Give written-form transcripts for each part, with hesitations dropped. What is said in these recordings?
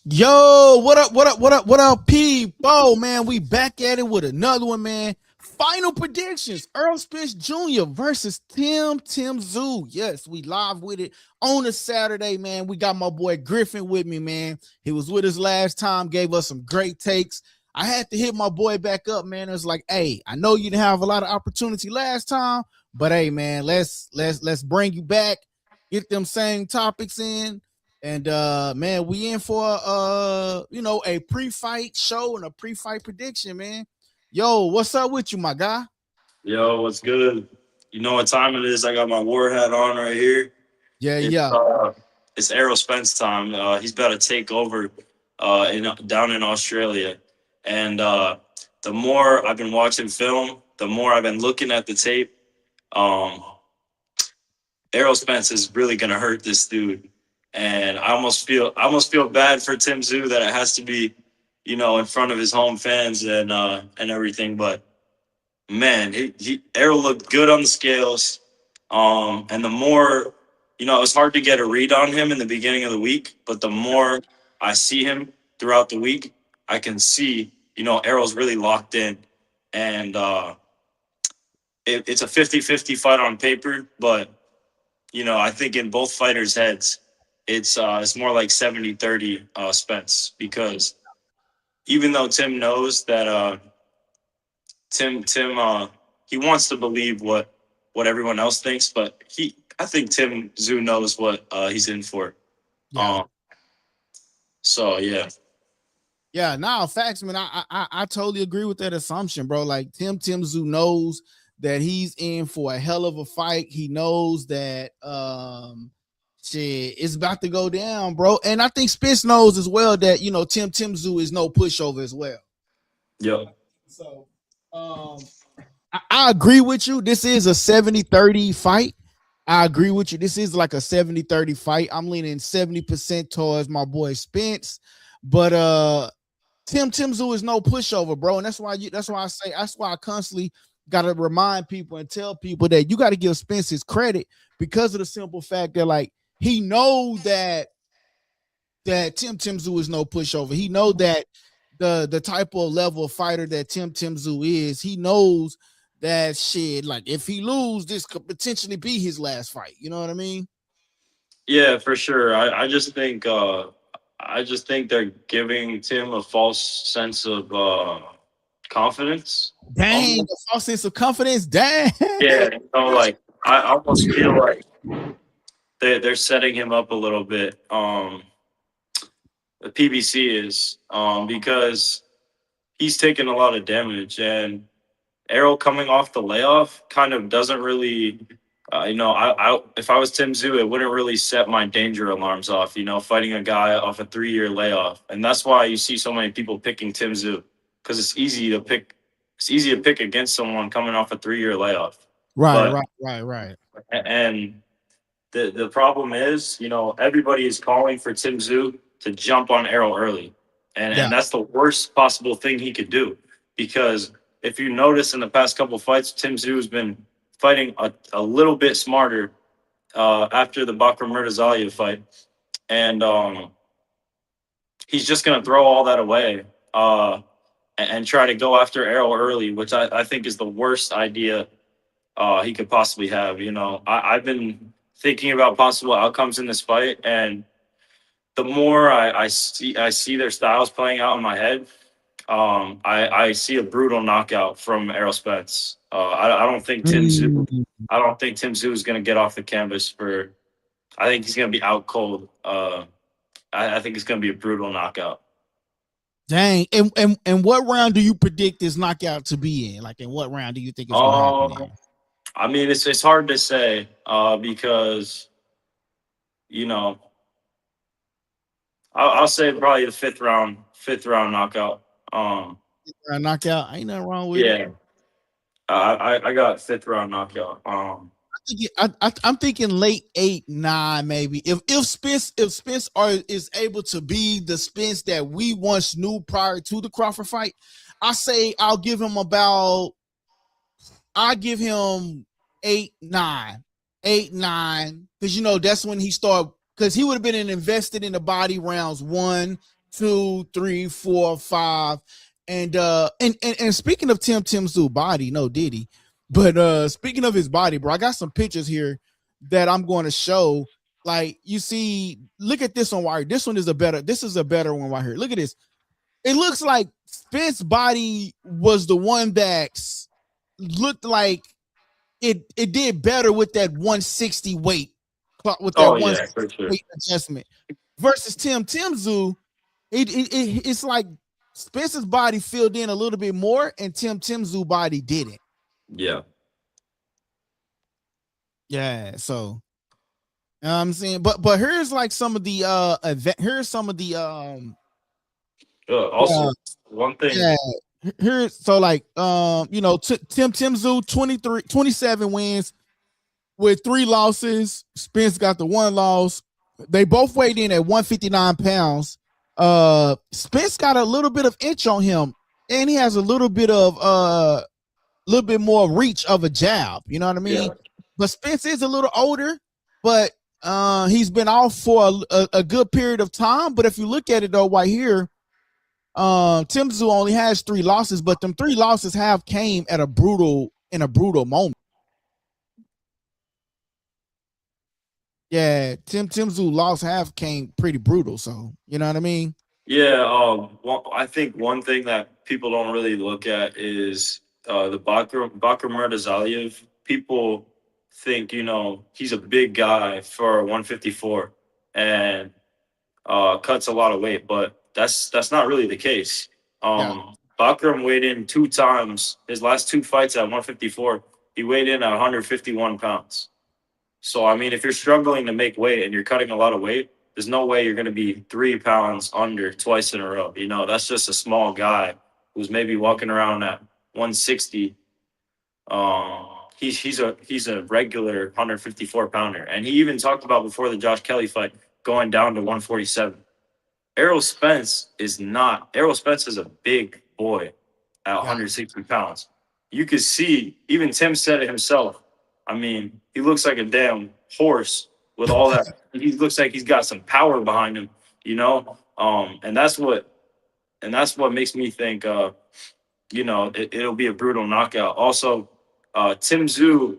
Yo, what up? What up? What up? What up, people? Man, we back at it with another one, man. Final predictions: Errol Spence Jr. versus Tim Tszyu. Yes, we live with it on a Saturday, man. We got my boy Griffin with me, man. He was with us last time, gave us some great takes. I had to hit my boy back up, man. It was like, hey, I know you didn't have a lot of opportunity last time, but hey, man, let's bring you back, get them same topics in. And man, we in for a pre-fight show and a pre-fight prediction, man. Yo, what's up with you, my guy? Yo, what's good? You know what time it is? I got my war hat on right here. Yeah, It's yeah. uh, it's Errol Spence time. He's about to take over in down in Australia, and the more I've been watching film, the more I've been looking at the tape. Um, Errol Spence is really gonna hurt this dude, and I almost feel bad for Tim Tszyu that it has to be, in front of his home fans and everything, but. Man, Errol looked good on the scales. And the more, it was hard to get a read on him in the beginning of the week, but the more I see him throughout the week, I can see, Errol's really locked in. And it's a 50-50 fight on paper, but, I think in both fighters' heads, it's more like 70-30 Spence, because even though Tim knows that Tim he wants to believe what everyone else thinks, but I think Tim Tszyu knows what he's in for. Yeah. Um so yeah. Yeah, nah, facts, man. I totally agree with that assumption, bro. Like Tim Tszyu knows that he's in for a hell of a fight. He knows that shit it's about to go down, bro. And I think Spence knows as well that Tim Tszyu is no pushover as well. Yep. So I agree with you. This is a 70-30 fight. I agree with you. This is like a 70-30 fight. I'm leaning 70% towards my boy Spence. But Tim Tszyu is no pushover, bro. And that's why I constantly gotta remind people and tell people that you got to give Spence his credit because of the simple fact that like he knows that Tim Tszyu is no pushover. He know that the type of level of fighter that Tim Tszyu is, he knows that shit. Like if he lose, this could potentially be his last fight. You know what I mean? Yeah, for sure. I just think they're giving Tim a false sense of confidence. Dang, Almost. a false sense of confidence. Dang. Yeah, like I almost feel like they're setting him up a little bit. The PBC is because he's taken a lot of damage, and Errol coming off the layoff kind of doesn't really, if I was Tim Tszyu, it wouldn't really set my danger alarms off, fighting a guy off a 3-year layoff. And that's why you see so many people picking Tim Tszyu, because it's easy to pick against someone coming off a 3-year layoff. Right, But, right, right, right. and the problem is, everybody is calling for Tim Tszyu to jump on Errol early. And, Yeah. and that's the worst possible thing he could do, because if you notice in the past couple of fights, Tim Tszyu has been fighting a little bit smarter after the Bakram Murtazalia fight. And he's just going to throw all that away and try to go after Errol early, which I think is the worst idea he could possibly have. I've been thinking about possible outcomes in this fight, and the more I see their styles playing out in my head, I see a brutal knockout from Errol Spence. I don't think Tim Tszyu. Mm. I don't think Tim Tszyu is going to get off the canvas for. I think he's going to be out cold. I think it's going to be a brutal knockout. Dang. And what round do you predict this knockout to be in? Like in what round do you think it's gonna happen Um, in? I mean, it's hard to say because you know I'll say probably the fifth round knockout. A knockout. Ain't nothing wrong with it. Yeah, I got fifth round knockout. I'm thinking late 8, 9, maybe. If Spence is able to be the Spence that we once knew prior to the Crawford fight, I say I'll give him 8, 9, 8, 9, because that's when he started. Because he would have been invested in the body rounds 1, 2, 3, 4, 5. And speaking of Tim Tszyu body, no Diddy, but speaking of his body, bro, I got some pictures here that I'm going to show. Like you see, look at this one right here. This one is a better. This is a better one right here. Look at this. It looks like Spence's body was the one that looked like it did better with that 160 weight, with that Oh yeah, 160 for sure. weight adjustment versus Tim Tszyu. It's like Spence's body filled in a little bit more, and Tim Tszyu body didn't. Yeah. Yeah, so you know what I'm saying, but here's like some of the here's some of the Also, one thing. yeah. Here's so like you know, Tim Tszyu 27 wins with 3 losses. Spence got the 1 loss. They both weighed in at 159 pounds. Spence got a little bit of inch on him, and he has a little bit more reach of a jab. You know what I mean? Yeah. But Spence is a little older, but he's been off for a good period of time. But if you look at it though, right here, Tim Tszyu only has 3 losses, but them 3 losses have came at a brutal moment. Yeah, Tim Tszyu loss have came pretty brutal, so you know what I mean? Yeah, I think one thing that people don't really look at is the Bakr Murtazaliev. People think, you know, he's a big guy for 154 and cuts a lot of weight, but that's not really the case. Bakram weighed in 2 times. His last 2 fights at 154, he weighed in at 151 pounds. So, I mean, if you're struggling to make weight and you're cutting a lot of weight, there's no way you're going to be 3 pounds under twice in a row. You know, that's just a small guy who's maybe walking around at 160. He's a regular 154 pounder. And he even talked about before the Josh Kelly fight going down to 147. Errol Spence is not. Errol Spence is a big boy at 160 pounds. You could see, even Tim said it himself. I mean, he looks like a damn horse with all that. He looks like he's got some power behind him, you know. And that's what makes me think, you know, it'll be a brutal knockout. Also, Tim Tszyu,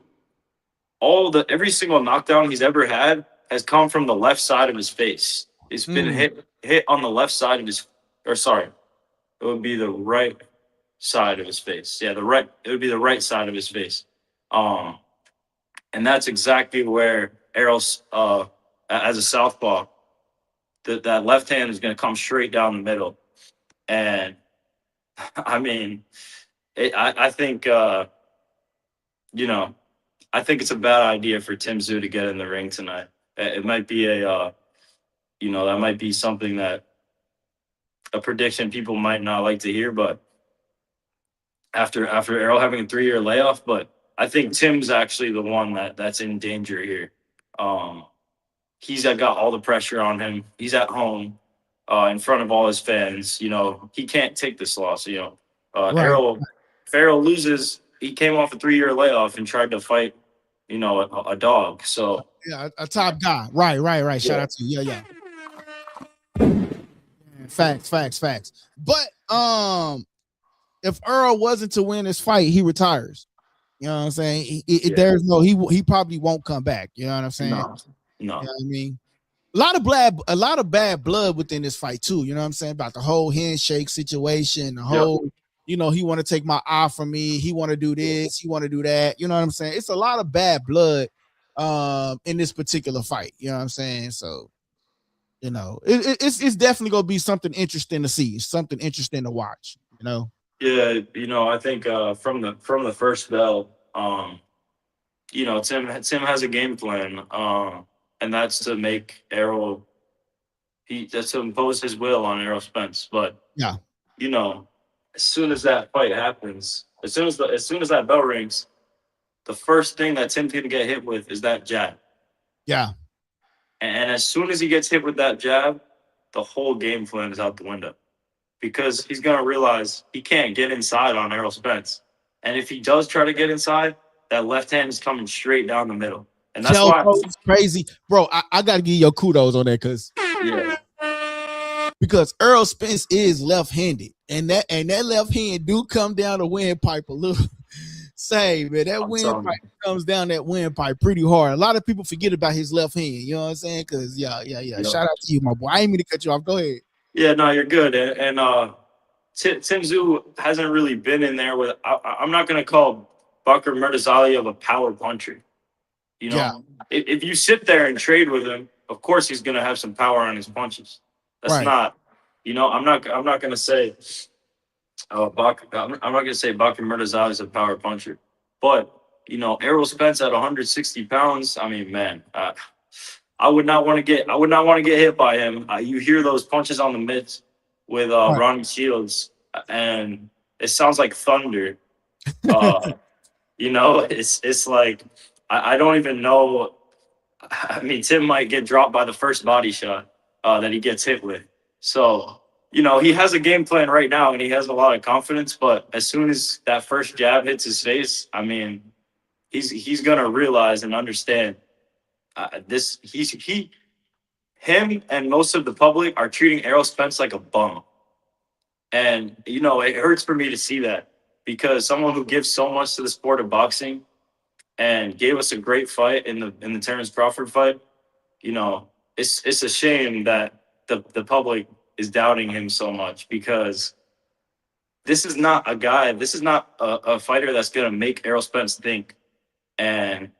every single knockdown he's ever had has come from the left side of his face. It's been hit on the left side of his, or sorry, it would be the right side of his face. Yeah, it would be the right side of his face. And that's exactly where Errol's, as a southpaw, that left hand is going to come straight down the middle. And I mean, I think, you know, I think it's a bad idea for Tim Tszyu to get in the ring tonight. It might be you know, that might be something that a prediction people might not like to hear, but after Errol having a 3-year layoff, but I think Tim's actually the one that's in danger here. He's got all the pressure on him. He's at home in front of all his fans. You know, he can't take this loss. You know, Errol loses. He came off a 3-year layoff and tried to fight, you know, a dog. So yeah, a top guy. Right. Shout out to you. Yeah. Facts. But if Errol wasn't to win this fight, he retires. You know what I'm saying? There's no he probably won't come back. You know what I'm saying? No. You know what I mean? A lot of bad blood within this fight too. You know what I'm saying? About the whole handshake situation, the whole, you know, he want to take my eye from me. He want to do this. He want to do that. You know what I'm saying? It's a lot of bad blood in this particular fight. You know what I'm saying? So, you know, it's definitely gonna be something interesting to see, something interesting to watch. You know. Yeah, you know, I think from the first bell, you know, Tim has a game plan, and that's to make Errol. That's to impose his will on Errol Spence. But yeah, you know, as soon as that fight happens, as soon as that bell rings, the first thing that Tim's gonna get hit with is that jab. Yeah. And as soon as he gets hit with that jab, the whole game plan is out the window. Because he's going to realize he can't get inside on Errol Spence. And if he does try to get inside, that left hand is coming straight down the middle. And that's why it's crazy. Bro, I got to give you your kudos on that because because Errol Spence is left-handed, and that left hand do come down the windpipe a little. Say, man, that I'm telling windpipe you. comes down that windpipe pretty hard. A lot of people forget about his left hand. You know what I'm saying? Because yeah. Yeah. Shout out to you, my boy. I ain't mean to cut you off. Go ahead. Yeah, no, you're good. Tim Tszyu hasn't really been in there with. I'm not gonna call Bakr Murtazali a power puncher. You Yeah, know, if you sit there and trade with him, of course he's gonna have some power on his punches. That's right. not. I'm not gonna say. I'm not gonna say Bakr Murtazali is a power puncher, but Errol Spence at 160 pounds. I mean, man, I would not want to get. I would not want to get hit by him. You hear those punches on the mitts with Right. Ronnie Shields, and it sounds like thunder. Uh, it's like I don't even know. I mean, Tim might get dropped by the first body shot that he gets hit with. So, he has a game plan right now and he has a lot of confidence. But as soon as that first jab hits his face, I mean, he's gonna realize and understand this. Him and most of the public are treating Errol Spence like a bum, and it hurts for me to see that because someone who gives so much to the sport of boxing and gave us a great fight in the Terrence Crawford fight. It's a shame that the public is doubting him so much because this is not a guy, this is not a fighter that's gonna make Errol Spence think, and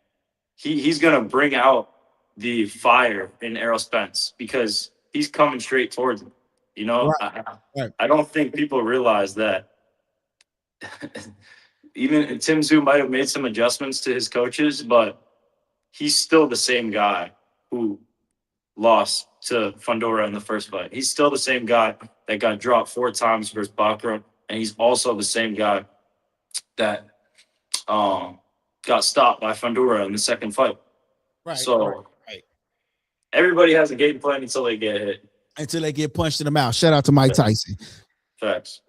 he's gonna bring out the fire in Errol Spence because he's coming straight towards him. Right. Right. I don't think people realize that even Tim Tszyu might have made some adjustments to his coaches, but he's still the same guy who lost to Fundora in the first fight. He's still the same guy that got dropped 4 times versus Bakra, and he's also the same guy that got stopped by Fundora in the second fight. Right. So Right. everybody has a game plan until they get hit. Until they get punched in the mouth. Shout out to Mike Tyson. Facts.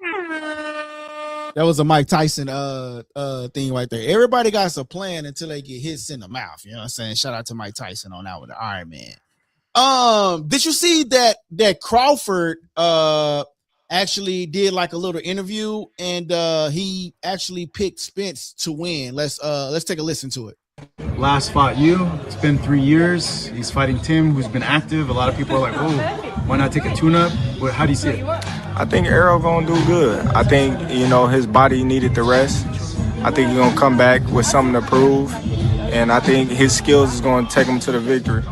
That was a Mike Tyson thing right there. Everybody got a plan until they get hits in the mouth. You know what I'm saying? Shout out to Mike Tyson on that with the Iron Man. Did you see that Crawford actually did like a little interview and he actually picked Spence to win? Let's take a listen to it. Last fought you. It's been 3 years. He's fighting Tim, who's been active. A lot of people are like, "Oh, why not take a tune-up?" How do you see it? I think Errol gonna do good. I think his body needed the rest. I think he's gonna come back with something to prove, and I think his skills is gonna take him to the victory.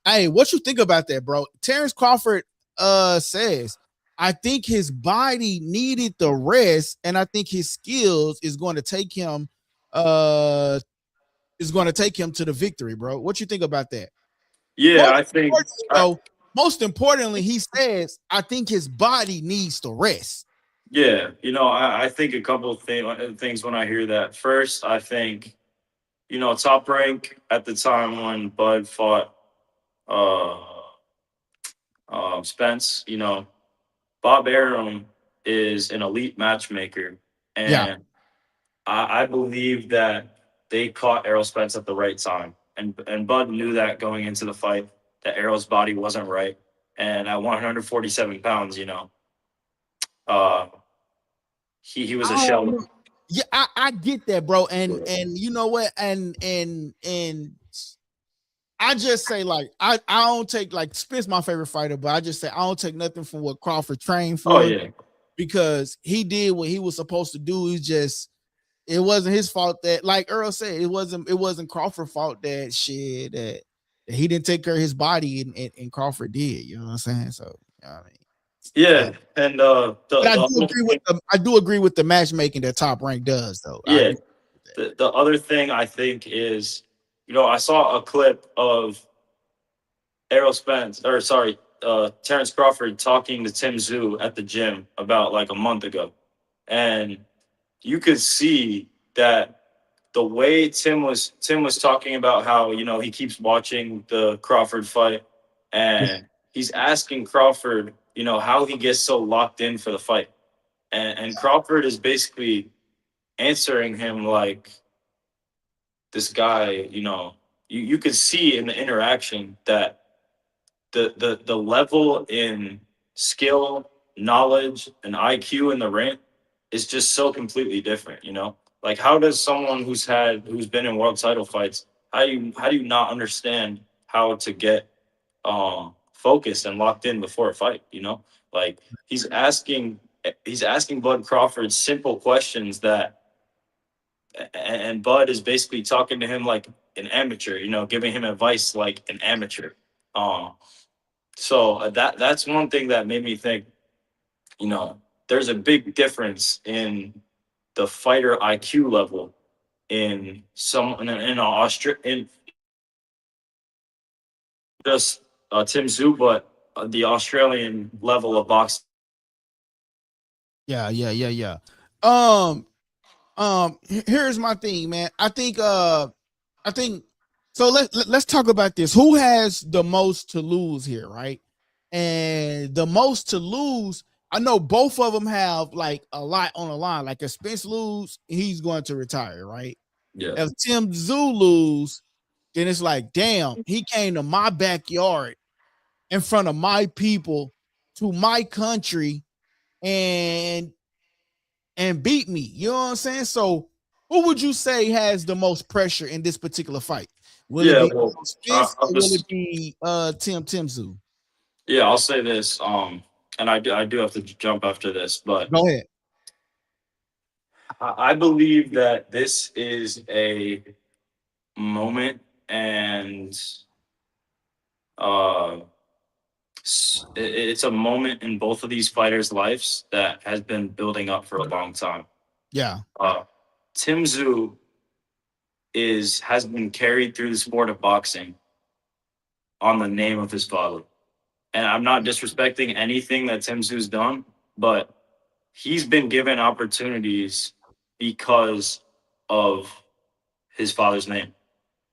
Hey, what you think about that, bro? Terrence Crawford says, I think his body needed the rest, and I think his skills is going to take him to the victory, bro. What you think about that? Yeah, I think most importantly, he says, I think his body needs to rest. Yeah, I think a couple of things when I hear that. First, I think, Top Rank at the time when Bud fought Spence, Bob Arum is an elite matchmaker. And Yeah. I believe that they caught Errol Spence at the right time. And Bud knew that going into the fight, that Errol's body wasn't right. And at 147 pounds, he was a shell. Yeah, I get that, bro. And you know what? And I just say, like, I don't take, like, Spence my favorite fighter, but I just say I don't take nothing from what Crawford trained for. Oh, yeah. Because he did what he was supposed to do. It wasn't his fault that, like Earl said, it wasn't Crawford's fault that he didn't take care of his body and Crawford did. You know what I'm saying? So, I mean, yeah, and I do agree with the matchmaking that Top Rank does, though. Yeah, the other thing I think is, I saw a clip of Terrence Crawford talking to Tim Tszyu at the gym about like a month ago, and you could see that the way Tim was talking about how he keeps watching the Crawford fight, and he's asking Crawford how he gets so locked in for the fight, and Crawford is basically answering him like this guy. You could see in the interaction that the level in skill, knowledge, and IQ in the ring is just so completely different. You know, like how does someone who's been in world title fights, how do you not understand how to get focused and locked in before a fight? You know, like he's asking Bud Crawford simple questions and Bud is basically talking to him like an amateur, you know, giving him advice like an amateur. Um, so that's one thing that made me think, you know, there's a big difference in the fighter IQ level in in just Tim Tszyu, but the Australian level of boxing. Yeah. Here's my thing, man. I think so. Let's talk about this. Who has the most to lose here, right? And the most to lose, I know both of them have like a lot on the line. Like if Spence lose, he's going to retire, right? Yeah, If Tim Tszyu lose, then it's like, damn, he came to my backyard in front of my people, to my country, and beat me. You know what I'm saying? So who would you say has the most pressure in this particular fight? Will it yeah. be Well, Spence I'll or will it just be Tim Tszyu? yeah, I'll say this. And I do have to jump after this, but Go ahead. I believe that this is a moment and uh it's a moment in both of these fighters' lives that has been building up for a long time. Yeah. Uh Tim Tszyu has been carried through the sport of boxing on the name of his father. And I'm not disrespecting anything that Tim Tszyu's done, but he's been given opportunities because of his father's name.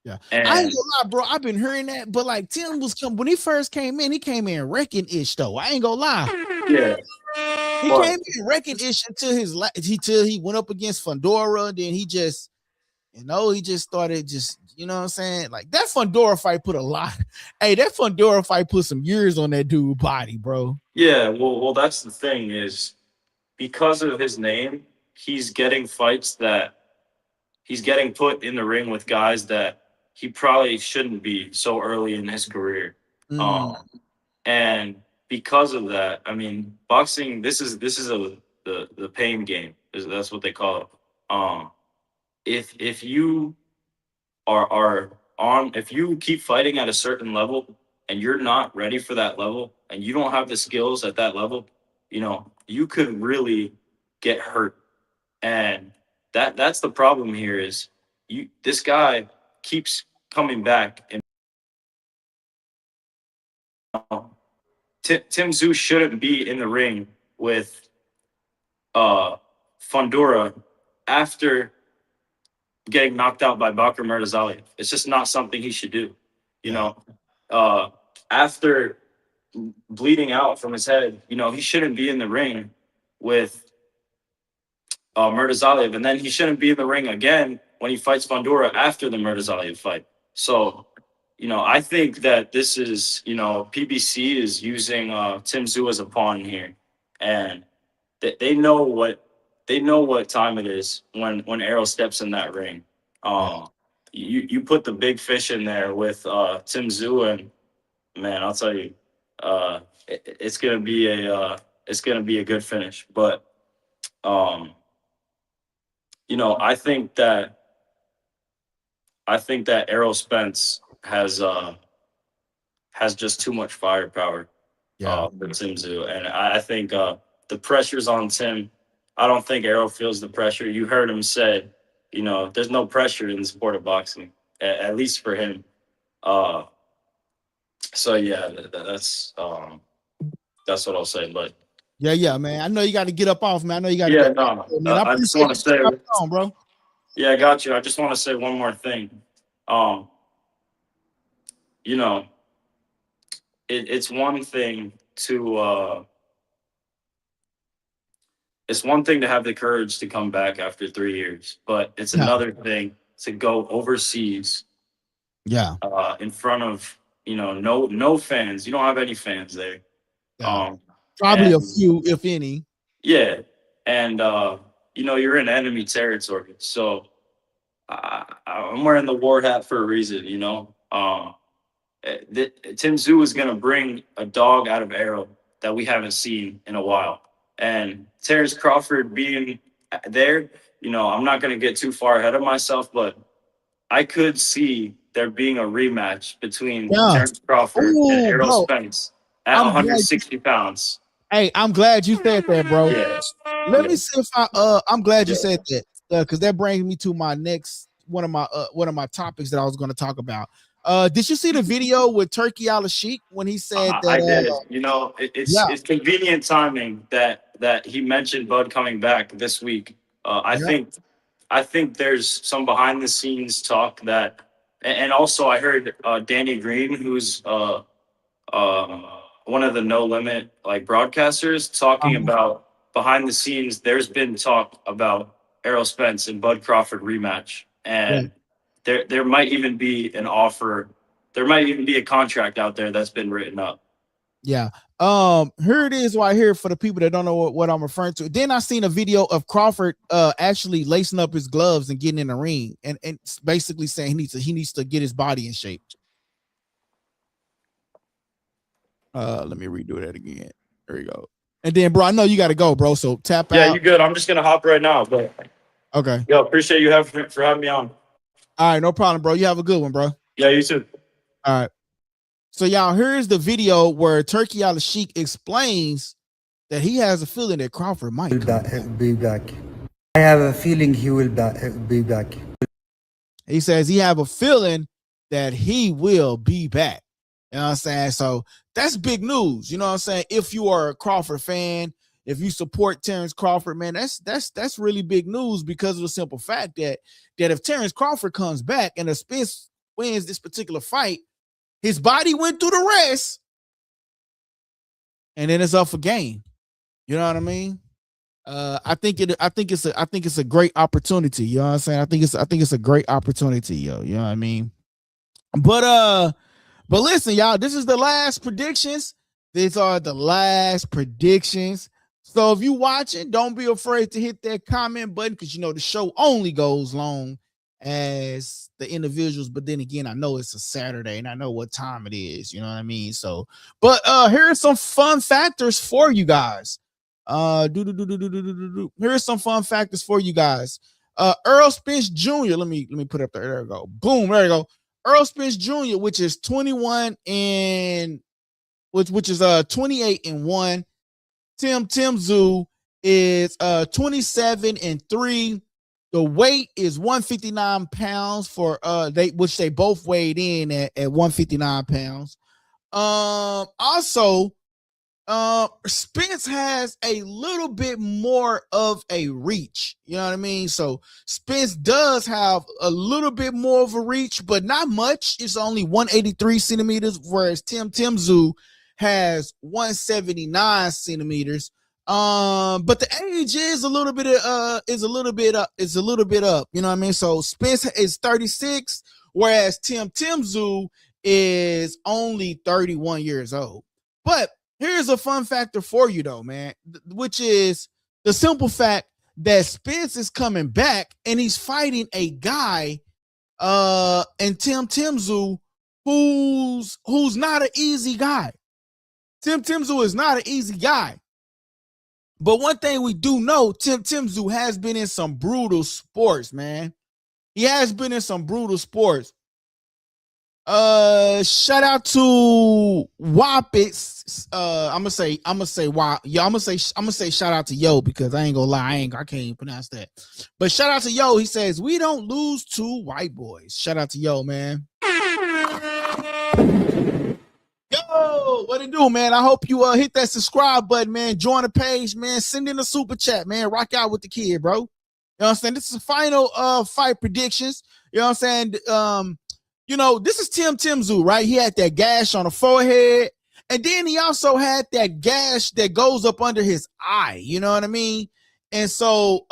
Yeah. I ain't And gonna lie, bro. I've been hearing that, but like Tim was when he first came in, he came in wrecking ish though. I ain't gonna lie. yeah, He but came in wrecking ish until he went up against Fundora. Then he just, he just started you know what I'm saying? Like that Fundora fight put a lot. Hey, that Fundora fight put some years on that dude's body, bro. yeah, well, that's the thing is because of his name, he's getting put in the ring with guys that he probably shouldn't be so early in his career. Mm, Um, and because of that, I mean, boxing. The pain game. That's what they call it. If you are on, if you keep fighting at a certain level and you're not ready for that level and you don't have the skills at that level, you know, you could really get hurt. And that's the problem here is this guy keeps coming back and Tim Tszyu shouldn't be in the ring with Fundora after getting knocked out by Bakr Murtazalia. It's just not something he should do. You yeah. know, after bleeding out from his head, you know, he shouldn't be in the ring with Murtazalia, and then he shouldn't be in the ring again when he fights Fundora after the Murtazalia fight. So, you know, I think that this is, you know, PBC is using Tim Tszyu as a pawn here, and they know what time it is when Errol steps in that ring. Yeah. You put the big fish in there with Tim Tszyu, and man, I'll tell you, it's gonna be a good finish. But you know, I think that Errol Spence has just too much firepower Yeah. for Tim Tszyu, and I think the pressure's on Tim. I don't think Errol feels the pressure. You heard him say, you know, there's no pressure in the sport of boxing, at least for him. So yeah, that's what I'll say. But Yeah, man. I know you got to get up off, man. I know you got to yeah, go. no, Man, I I just appreciate want to you say, coming on, bro. yeah, I got you. I just want to say one more thing. Um, you know, it's one thing to have the courage to come back after 3 years, but it's Yeah. another thing to go overseas Yeah. in front of no fans. You don't have any fans there. Yeah. Um, Probably a and few, if any. yeah, and you're in enemy territory. So I'm wearing the war hat for a reason. Tim Tszyu is going to bring a dog out of Errol that we haven't seen in a while. And Terrence Crawford being there, I'm not going to get too far ahead of myself, but I could see there being a rematch between Yeah. Terrence Crawford and Oh, Errol bro. Spence at I'm glad 160 pounds. Hey, I'm glad you said that, bro. Yeah. Let Yeah. me see if I'm glad you said that, because that brings me to my next one of my topics that I was going to talk about. Did you see the video with Turkey Al Sheikh when he said I that? did. Yeah, It's convenient timing that he mentioned Bud coming back this week. yeah, I think there's some behind the scenes talk and also I heard Danny Green, who's one of the No Limit like broadcasters, talking um, about behind the scenes. There's been talk about Errol Spence and Bud Crawford rematch, yeah, and there might even be an offer. There might even be a contract out there that's been written up. yeah. Here it is right here for the people that don't know what I'm referring to. Then I seen a video of Crawford actually lacing up his gloves and getting in the ring, and basically saying he needs to get his body in shape. Let me redo that again. There you go. And then, bro, I know you got to go, bro. So tap Yeah, out. you good? I'm just gonna hop right now, but Okay. yo, appreciate you for having me on. All right, no problem, bro. You have a good one, bro. Yeah, you too. All right. So y'all, here's the video where Turkey Al Sheikh explains that he has a feeling that Crawford might be back. I have a feeling he will be back. He says he have a feeling that he will be back. You know what I'm saying? So that's big news. You know what I'm saying? If you are a Crawford fan, if you support Terrence Crawford, man, that's really big news, because of the simple fact that if Terrence Crawford comes back and the Spence wins this particular fight, his body went through the rest, and then it's up for game. You know what I mean? I think it's a great opportunity. You know what I'm saying? I think it's a great opportunity, yo. You know what I mean? But listen, y'all, this is the last predictions. These are the last predictions. So if you watching, don't be afraid to hit that comment button, because the show only goes long as the individuals. But then again, I know it's a Saturday and I know what time it is. You know what I mean? So, but here are some fun factors for you guys. Here are some fun factors for you guys. Errol Spence Jr. Let me put it up there. There we go. Boom. There you go. Errol Spence Jr., which is 21 and which is 28-1. Tim Tszyu is 27-3. The weight is 159 pounds for which they both weighed in at 159 pounds. Also, Spence has a little bit more of a reach. You know what I mean? So Spence does have a little bit more of a reach, but not much. It's only 183 centimeters, whereas Tim Tszyu has 179 centimeters. But the age is a little bit up. You know what I mean? So Spence is 36, whereas Tim Tszyu is only 31 years old. But here's a fun factor for you, though, man, which is the simple fact that Spence is coming back and he's fighting a guy, and Tim Tszyu, who's not an easy guy. Tim Tszyu is not an easy guy. But one thing we do know, Tim Tszyu has been in some brutal sports, man. He has been in some brutal sports. Shout out to Whoppets. I'm gonna say shout out to Yo, because I ain't gonna lie, I can't even pronounce that. But shout out to Yo. He says we don't lose to white boys. Shout out to Yo, man. Yo, what it do, man? I hope you hit that subscribe button, man. Join the page, man. Send in a super chat, man. Rock out with the kid, bro. You know what I'm saying? This is the final fight predictions. You know what I'm saying? This is Tim Tszyu, right? He had that gash on the forehead, and then he also had that gash that goes up under his eye. You know what I mean? And so,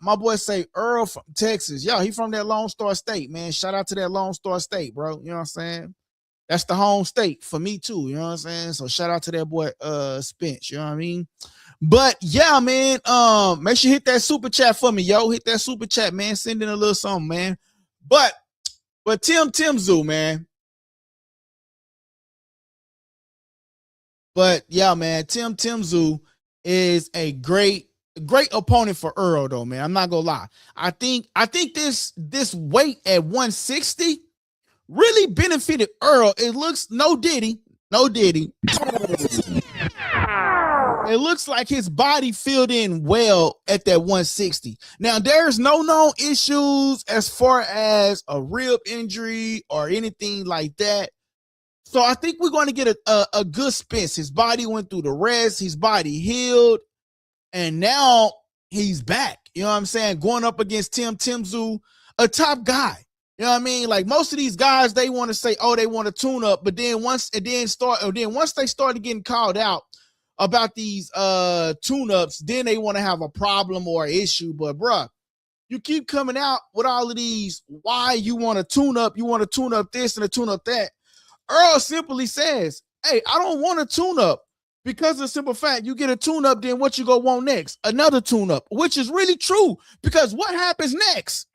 my boy say Earl from Texas. Yo, he from that Lone Star State, man. Shout out to that Lone Star State, bro. You know what I'm saying? That's the home state for me too. You know what I'm saying? So shout out to that boy Spence. You know what I mean? But yeah, man. Make sure you hit that super chat for me, yo. Hit that super chat, man. Send in a little something, man. But Tim Tszyu, man. But yeah, man, Tim Tszyu is a great opponent for Errol, though, man. I'm not gonna lie. I think this weight at 160 really benefited Errol. It looks no diddy. It looks like his body filled in well at that 160. Now, there's no known issues as far as a rib injury or anything like that. So I think we're going to get a good Spence. His body went through the rest. His body healed. And now he's back. You know what I'm saying? Going up against Tim Tszyu, a top guy. You know what I mean? Like most of these guys, they want to say, oh, they want to tune up. But then once they started getting called out about these tune-ups, then they want to have a problem or an issue. But bruh, you keep coming out with all of these, why you want to tune up this and a tune up that. Errol simply says, hey, I don't want a tune-up because of the simple fact you get a tune-up, then what you go want next? Another tune-up, which is really true because what happens next?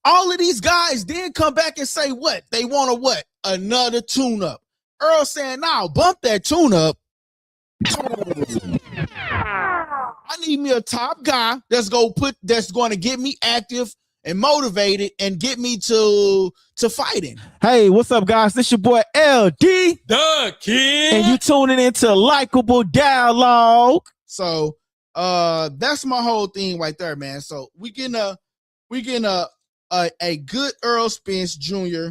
All of these guys then come back and say what? They want a what? Another tune-up. Errol saying, nah, bump that tune-up. I need me a top guy that's going to get me active and motivated and get me to fighting. Hey, what's up, guys? This your boy LD, the kid, and you tuning into Likeable Dialogue. So that's my whole thing right there, man. So we getting a good Errol Spence Jr.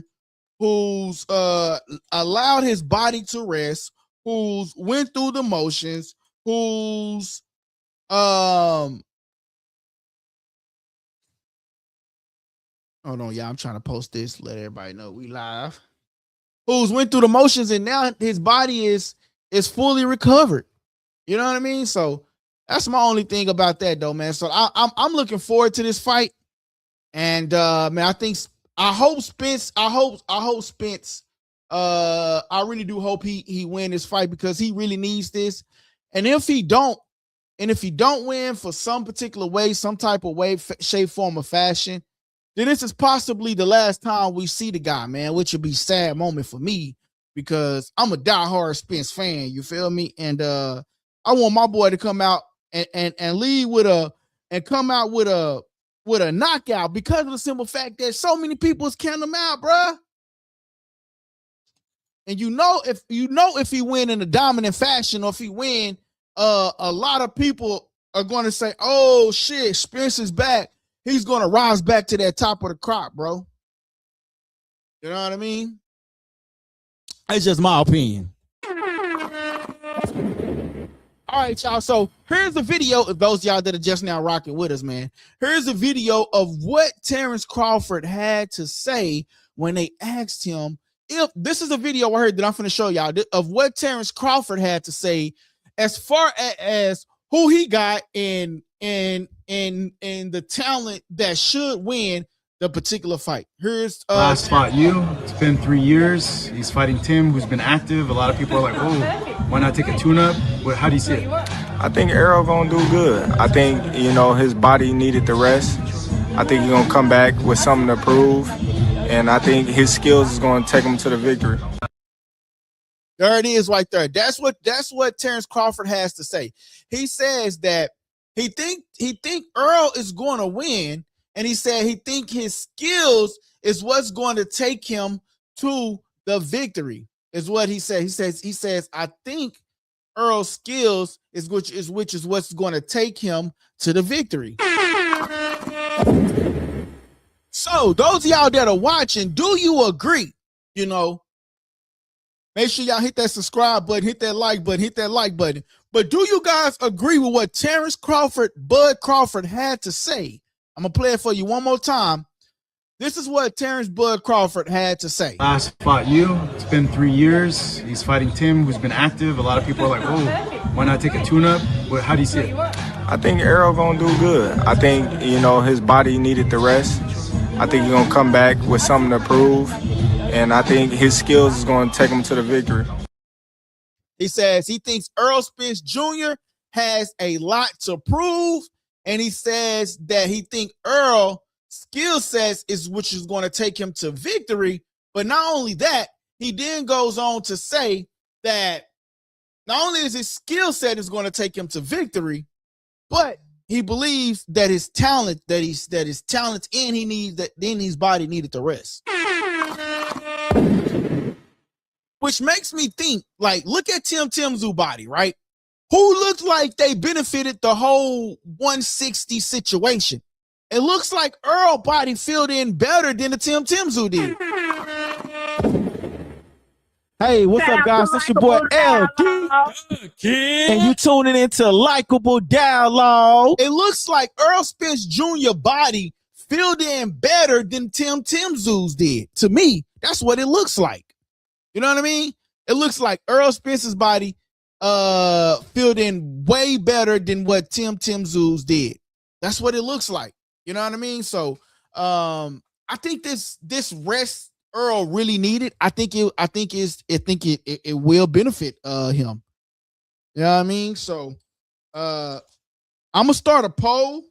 who's allowed his body to rest, who's went through the motions, who's hold on, yeah, I'm trying to post this, let everybody know we live. Who's went through the motions and now his body is fully recovered. You know what I mean? So that's my only thing about that, though, man. So I'm looking forward to this fight, and man, I hope Spence. I really do hope he win this fight because he really needs this. And if he don't win for some particular way, some type of way, shape, form, or fashion, then this is possibly the last time we see the guy, man, which would be a sad moment for me because I'm a diehard Spence fan. You feel me? And I want my boy to come out and lead with a knockout because of the simple fact that so many people is counting him out, bruh. And if he win in a dominant fashion, or if he win, a lot of people are going to say, "Oh shit, Spence is back. He's going to rise back to that top of the crop, bro." You know what I mean? That's just my opinion. All right, y'all. So here's a video of those y'all that are just now rocking with us, man. Here's a video of what Terrence Crawford had to say when they asked him. If this is a video I heard that I'm going to show y'all of what Terrence Crawford had to say as far as who he got in the talent that should win the particular fight. Here's last fought you. It's been 3 years. He's fighting Tim, who's been active. A lot of people are like, oh, why not take a tune-up? How do you see it? I think Errol gonna do good. I think, his body needed the rest. I think he's gonna come back with something to prove. And I think his skills is going to take him to the victory. There it is right there. That's what Terrence Crawford has to say. He says that he think Errol is going to win, and he said he think his skills is what's going to take him to the victory. Is what he said. He says I think Errol's skills is which is what's going to take him to the victory. So those of y'all that are watching, do you agree? Make sure y'all hit that subscribe button, hit that like button, But do you guys agree with what Terrence Bud Crawford had to say? I'm going to play it for you one more time. This is what Terrence Bud Crawford had to say. Last fought you. It's been 3 years. He's fighting Tim, who's been active. A lot of people are like, oh, why not take a tune-up? How do you see it? I think Errol gonna do good. I think, his body needed the rest. I think he's going to come back with something to prove. and I think his skills is going to take him to the victory. He says he thinks Errol Spence Jr. has a lot to prove, and he says that he thinks Errol skill sets is which is going to take him to victory. But not only that, he then goes on to say that not only is his skill set is going to take him to victory, but he believes that his talent, that his talents in he needs that then his body needed to rest. Which makes me think, like, look at Tim Tszyu body, right? Who looked like they benefited the whole 160 situation. It looks like Errol body filled in better than the Tim Tszyu did. Hey, what's up, guys? It's your boy LD. And you tuning into Likeable Dialogue. It looks like Errol Spence Jr. body filled in better than Tim Tszyu's did. To me, that's what it looks like. You know what I mean? It looks like Errol Spence's body filled in way better than what Tim Tszyu's did. That's what it looks like. You know what I mean? So I think this rest Errol really needed. I think it will benefit him. You know what I mean? So I'm gonna start a poll.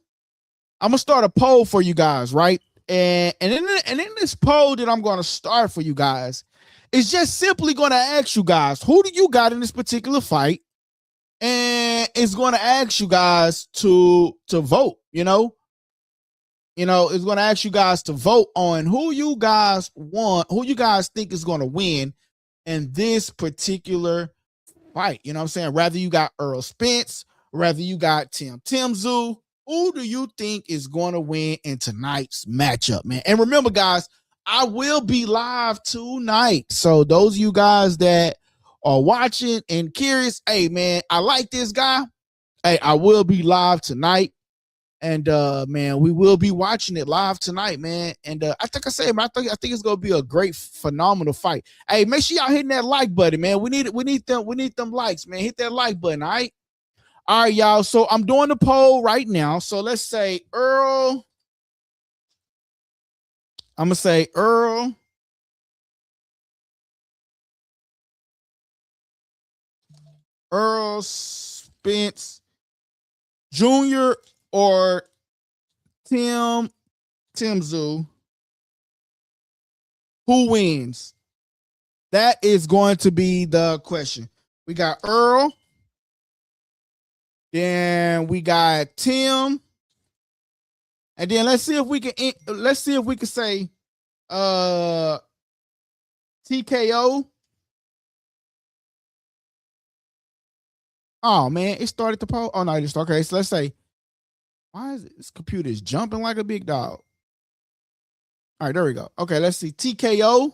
I'm gonna start a poll for you guys, right? And in this poll that I'm gonna start for you guys, it's just simply gonna ask you guys, who do you got in this particular fight? And it's gonna ask you guys to vote, it's going to ask you guys to vote on who you guys want, who you guys think is going to win in this particular fight. You know what I'm saying? Rather you got Errol Spence, rather you got Tim Tszyu, who do you think is going to win in tonight's matchup, man? And remember, guys, I will be live tonight. So those of you guys that are watching and curious, hey, man, I like this guy. Hey, I will be live tonight. And man, we will be watching it live tonight, man. And I think it's gonna be a great, phenomenal fight. Hey, make sure y'all hitting that like button, man. We need them likes, man. Hit that like button, all right? All right, y'all. So I'm doing the poll right now. So let's say Errol. I'm gonna say Errol Spence Jr. or Tim Tszyu, who wins? That is going to be the question. We got Errol, then we got Tim, and then let's see if we can say TKO. Oh man, it started the poll. Oh no, just okay. So let's say, why is this computer is jumping like a big dog? All right, there we go. Okay, let's see. TKO.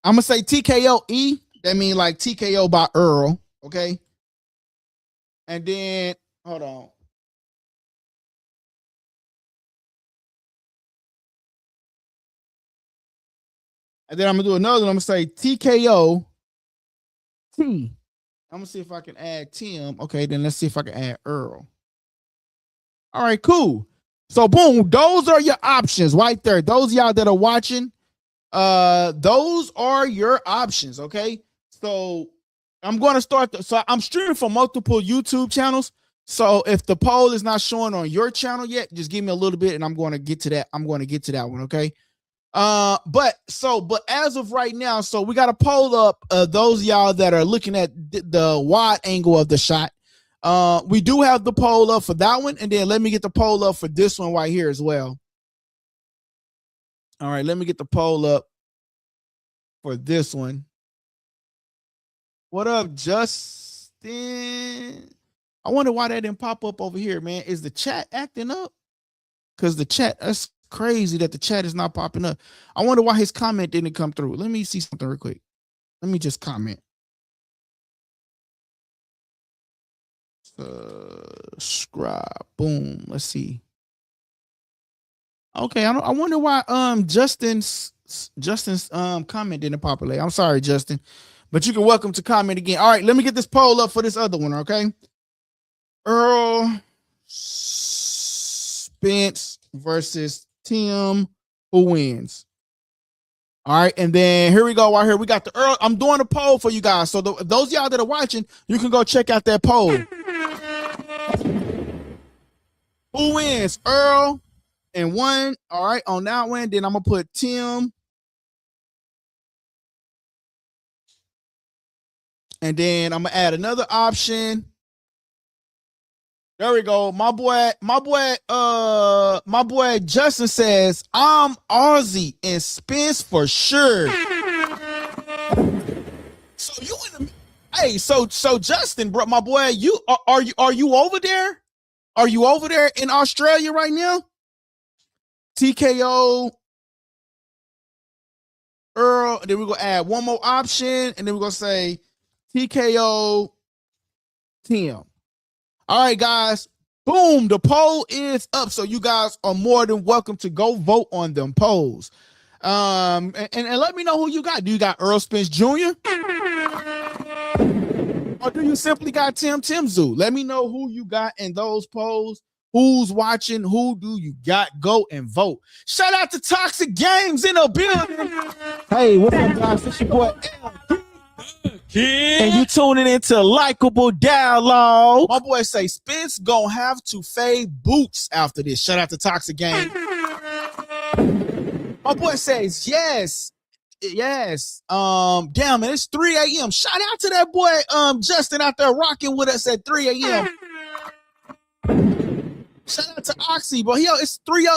I'm gonna say TKO-E. That means like TKO by Errol. Okay. And then hold on. And then I'm gonna do another one. I'm gonna say TKO T. I'm gonna see if I can add Tim. Okay, then let's see if I can add Errol. All right, cool. So boom, those are your options right there. Those of y'all that are watching, those are your options. Okay. So I'm going to start. So I'm streaming from multiple YouTube channels. So if the poll is not showing on your channel yet, just give me a little bit and I'm going to get to that. I'm going to get to that one. Okay. But as of right now, so we got to poll up those of y'all that are looking at the wide angle of the shot. We do have the poll up for that one, and then let me get the poll up for this one right here as well. All right, let me get the poll up for this one. What up, Justin? I wonder why that didn't pop up over here, man. Is the chat acting up? Because the chat, that's crazy that the chat is not popping up. I wonder why his comment didn't come through. Let me see something real quick. Let me just comment. Subscribe. Boom. Let's see. Okay, I wonder why Justin's comment didn't populate. I'm sorry, Justin, but you can welcome to comment again. All right, let me get this poll up for this other one. Okay, Errol Spence versus Tim. Who wins? All right, and then here we go. Right here, we got the Earl. I'm doing a poll for you guys. So those of y'all that are watching, you can go check out that poll. Who wins? Earl and one. All right, on that one, then I'm gonna put Tim. And then I'm gonna add another option. There we go. My boy Justin says, I'm Aussie and Spence for sure. So you in the hey, so Justin, bro, my boy, you are you over there? Are you over there in Australia right now? TKO Earl, and then we're gonna add one more option, and then we're gonna say TKO Tim. All right, guys. Boom. The poll is up. So you guys are more than welcome to go vote on them polls. And let me know who you got. Do you got Errol Spence Jr.? Or do you simply got Tim Tszyu? Let me know who you got in those polls. Who's watching? Who do you got? Go and vote. Shout out to Toxic Games in the building. Hey, what's up, guys? It's your boy and you tuning into Likeable Dialogue. My boy say Spence gonna have to fade boots after this. Shout out to Toxic Game. My boy says yes. Damn, man, it's 3 a.m. Shout out to that boy Justin out there rocking with us at 3 a.m. Shout out to Oxy, but yo, it's 3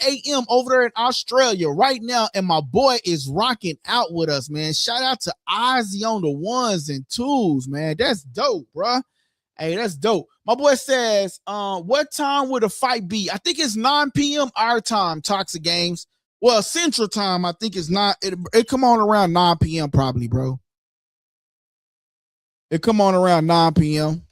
a.m. over there in Australia right now, and my boy is rocking out with us, man. Shout out to Ozzy on the ones and twos, man. That's dope, bro. Hey, that's dope. My boy says, what time would a fight be? I think it's 9 p.m. our time, Toxic Games. Well, Central Time, I think it's not. It come on around 9 p.m. probably, bro. It come on around 9 p.m.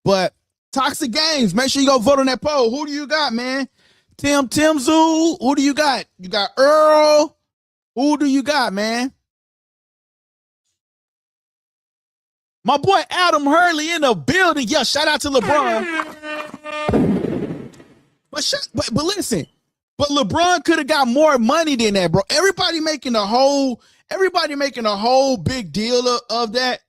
But Toxic Games, make sure you go vote on that poll. Who do you got, man? Tim Tszyu. Who do you got? You got Earl. Who do you got, man? My boy Adam Hurley in the building. Yeah, shout out to LeBron. But listen, but LeBron could have got more money than that, bro. Everybody making a whole big deal of that.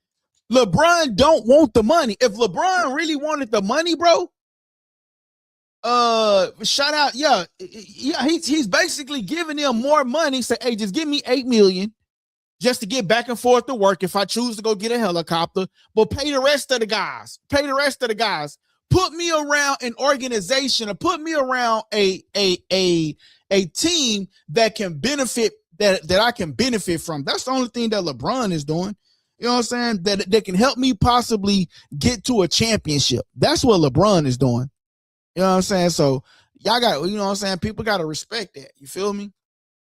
LeBron don't want the money. If LeBron really wanted the money, bro, shout out, he's basically giving them more money. Say, hey, just give me $8 million just to get back and forth to work if I choose to go get a helicopter, but pay the rest of the guys. Put me around an organization or put me around a team that can benefit, that I can benefit from. That's the only thing that LeBron is doing. You know what I'm saying? That can help me possibly get to a championship. That's what LeBron is doing. You know what I'm saying? So y'all got, you know what I'm saying? People got to respect that. You feel me?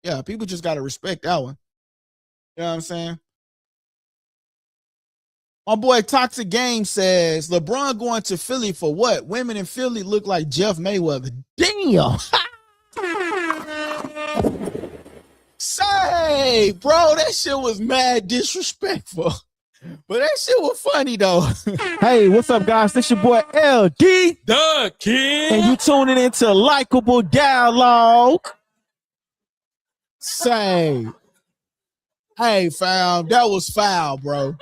Yeah, people just got to respect that one. You know what I'm saying? My boy Toxic Game says, LeBron going to Philly for what? Women in Philly look like Jeff Mayweather. Damn. Say, bro, that shit was mad disrespectful. But that shit was funny, though. Hey, what's up, guys? This your boy LD. The Kid. And you tuning into Likeable Dialogue. Say, hey, fam, that was foul, bro.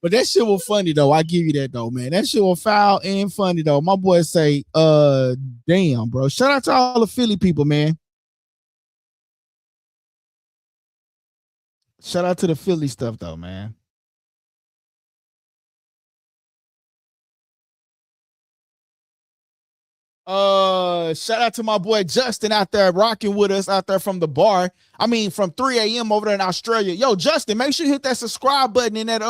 But that shit was funny, though. I give you that, though, man. That shit was foul and funny, though. My boy say, damn, bro. Shout out to all the Philly people, man. Shout out to the Philly stuff, though, man. Shout out to my boy Justin out there rocking with us out there from the bar. I mean, from 3 a.m. over there in Australia. Yo, Justin, make sure you hit that subscribe button and that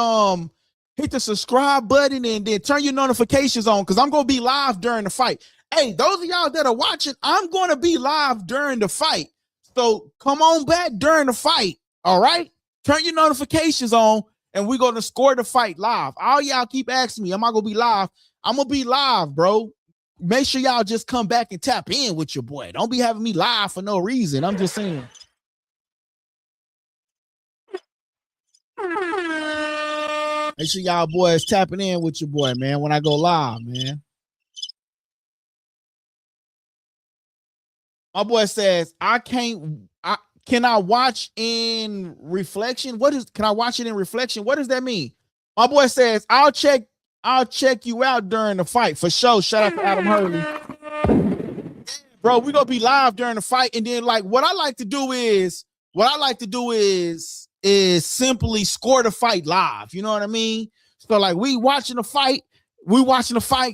hit the subscribe button and then turn your notifications on because I'm gonna be live during the fight. Hey, those of y'all that are watching, I'm gonna be live during the fight. So come on back during the fight. All right. Turn your notifications on, and we're going to score the fight live. All y'all keep asking me, am I going to be live? I'm going to be live, bro. Make sure y'all just come back and tap in with your boy. Don't be having me live for no reason. I'm just saying. Make sure y'all boys tapping in with your boy, man, when I go live, man. My boy says, can I watch in reflection? Can I watch it in reflection? What does that mean? My boy says, I'll check you out during the fight for sure. Shout out to Adam Hurley. Bro, we're gonna be live during the fight. And then like what I like to do is simply score the fight live. You know what I mean? So like we watching the fight,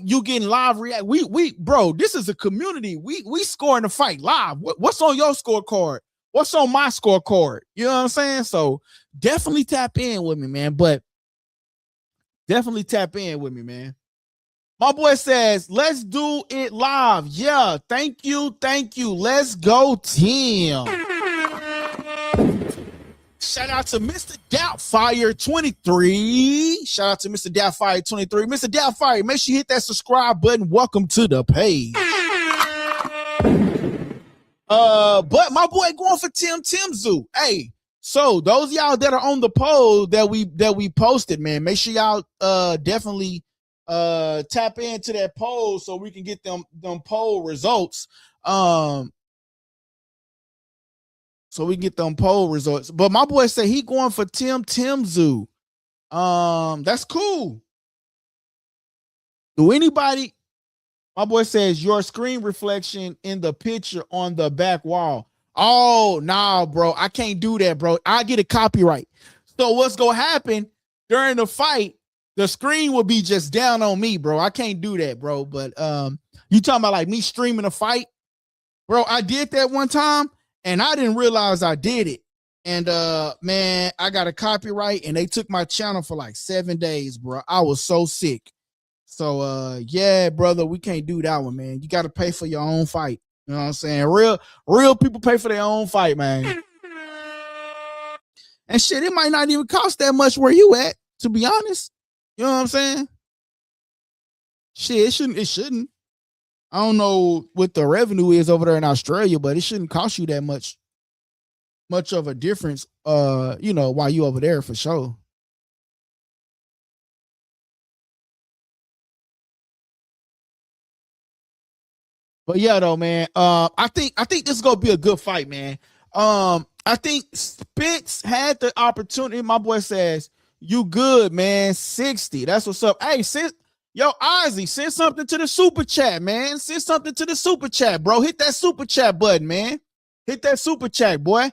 you getting live react. We bro, this is a community. We scoring the fight live. What's on your scorecard? What's on my scorecard? You know what I'm saying? So definitely tap in with me, man. My boy says, let's do it live. Yeah, thank you. Let's go, Tim. Shout out to Mr. Doubtfire 23. Mr. Doubtfire, make sure you hit that subscribe button. Welcome to the page. But my boy going for Tim Tszyu. Hey, so those y'all that are on the poll that we posted, man, make sure y'all definitely tap into that poll so we can get them poll results. But my boy said he going for Tim Tszyu. That's cool. Do anybody? My boy says your screen reflection in the picture on the back wall. Oh, nah, bro. I can't do that, bro. I get a copyright. So what's going to happen during the fight, the screen will be just down on me, bro. I can't do that, bro. But you talking about like me streaming a fight? Bro, I did that one time and I didn't realize I did it. And man, I got a copyright and they took my channel for like 7 days, bro. I was so sick. So yeah, brother, we can't do that one, man. You got to pay for your own fight. You know what I'm saying? Real people pay for their own fight, man. And shit, it might not even cost that much where you at, to be honest. You know what I'm saying? Shit, it shouldn't. I don't know what the revenue is over there in Australia, but it shouldn't cost you that much of a difference, you know, while you over there for sure. But yeah, though, man. I think this is gonna be a good fight, man. I think Spence had the opportunity. My boy says, "You good, man? 60. That's what's up." Hey, Ozzy, send something to the super chat, man. Send something to the super chat, bro. Hit that super chat button, man. Hit that super chat, boy.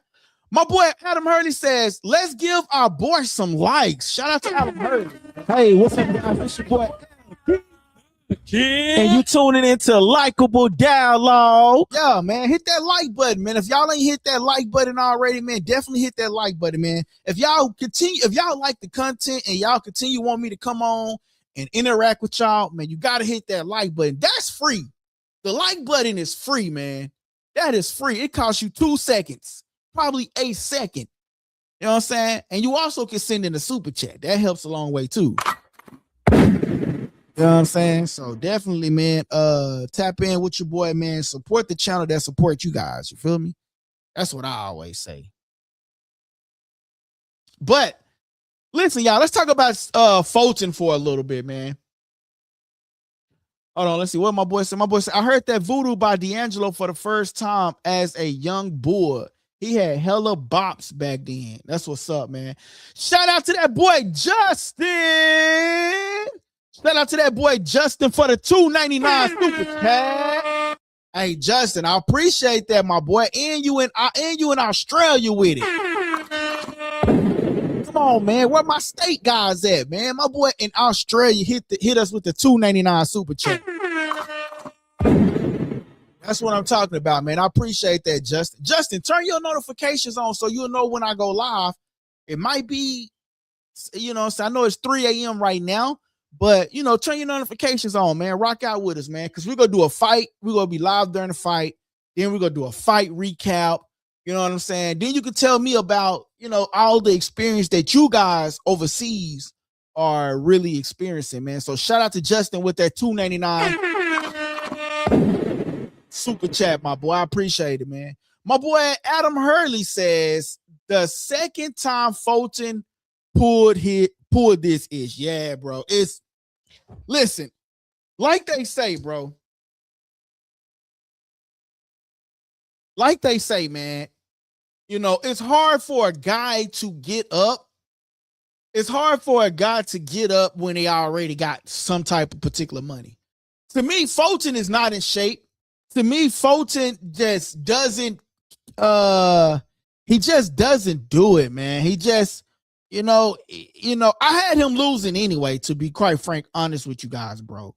My boy Adam Hurley says, "Let's give our boy some likes." Shout out to Adam Hurley. Hey, what's up, guys? It's your boy. And you tuning into Likeable Dialogue. Yeah, man, hit that like button, man. If y'all ain't hit that like button already, man, definitely hit that like button, man. If y'all like the content and y'all want me to come on and interact with y'all, man, you gotta hit that like button. That's free. The like button is free, man. That is free. It costs you 2 seconds, probably a second. You know what I'm saying? And you also can send in a super chat. That helps a long way too. You know what I'm saying? So definitely, man, tap in with your boy, man. Support the channel that supports you guys. You feel me? That's what I always say. But listen, y'all, let's talk about Fulton for a little bit, man. Hold on, let's see what my boy said. My boy said, I heard that Voodoo by D'Angelo for the first time as a young boy. He had hella bops back then. That's what's up, man. Shout out to that boy, Justin. Shout out to that boy Justin for the $2.99 super chat. Hey Justin, I appreciate that, my boy. And you in Australia with it. Come on, man. Where my state guys at, man? My boy in Australia hit us with the $2.99 super chat. That's what I'm talking about, man. I appreciate that, Justin. Justin, turn your notifications on so you'll know when I go live. It might be, you know, so I know it's 3 a.m. right now. But, you know, turn your notifications on, man. Rock out with us, man, because we're going to do a fight. We're going to be live during the fight. Then we're going to do a fight recap. You know what I'm saying? Then you can tell me about, you know, all the experience that you guys overseas are really experiencing, man. So shout out to Justin with that $2.99 super chat, my boy. I appreciate it, man. My boy Adam Hurley says the second time Fulton pulled this ish. Yeah, bro. Listen, like they say, bro, like they say, man, you know, it's hard for a guy to get up. It's hard for a guy to get up when they already got some type of particular money. To me, Fulton is not in shape. To me, Fulton just doesn't he just doesn't do it, man. He just, I had him losing anyway, to be quite frank, honest with you guys, bro.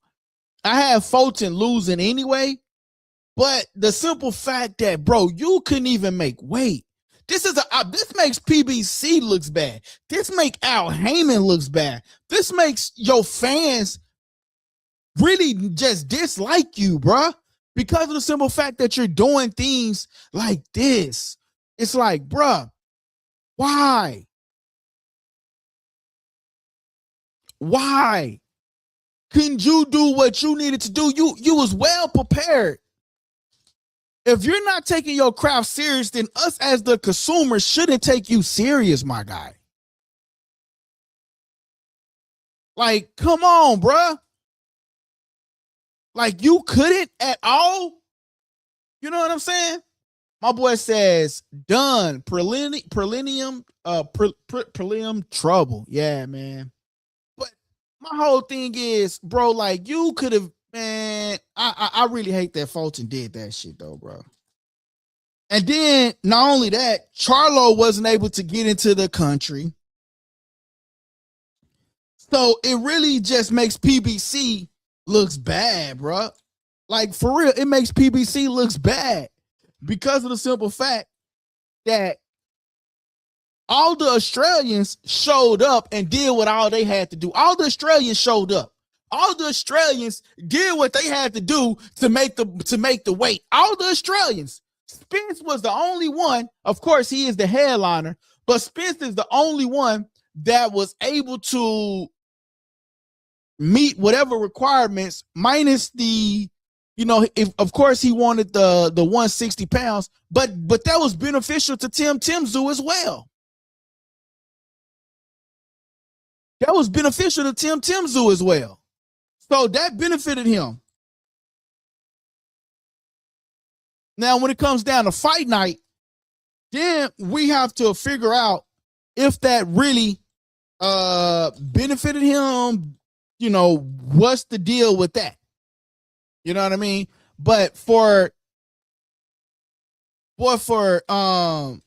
I had Fulton losing anyway, but the simple fact that, bro, you couldn't even make weight. This makes PBC looks bad. This makes Al Heyman looks bad. This makes your fans really just dislike you, bruh, because of the simple fact that you're doing things like this. It's like, bruh, why? Why couldn't you do what you needed to do? You was well prepared. If you're not taking your craft serious, then us as the consumer shouldn't take you serious, my guy. Like, come on, bruh. Like, you couldn't at all? You know what I'm saying? My boy says, done. Prelim trouble. Yeah, man. But my whole thing is, bro, like, you could have, man, I really hate that Fulton did that shit, though, bro. And then, not only that, Charlo wasn't able to get into the country. So, it really just makes PBC looks bad, bro. Like, for real, it makes PBC looks bad. Because of the simple fact that all the Australians showed up and did what all they had to do. All the Australians showed up. All the Australians did what they had to do to make the weight. All the Australians. Spence was the only one. Of course, he is the headliner, but Spence is the only one that was able to meet whatever requirements, minus the, if of course he wanted the 160 pounds, but that was beneficial to Tim Tszyu as well. That was beneficial to Tim Tszyu as well. So that benefited him. Now, when it comes down to fight night, then we have to figure out if that really benefited him. What's the deal with that? You know what I mean? But for the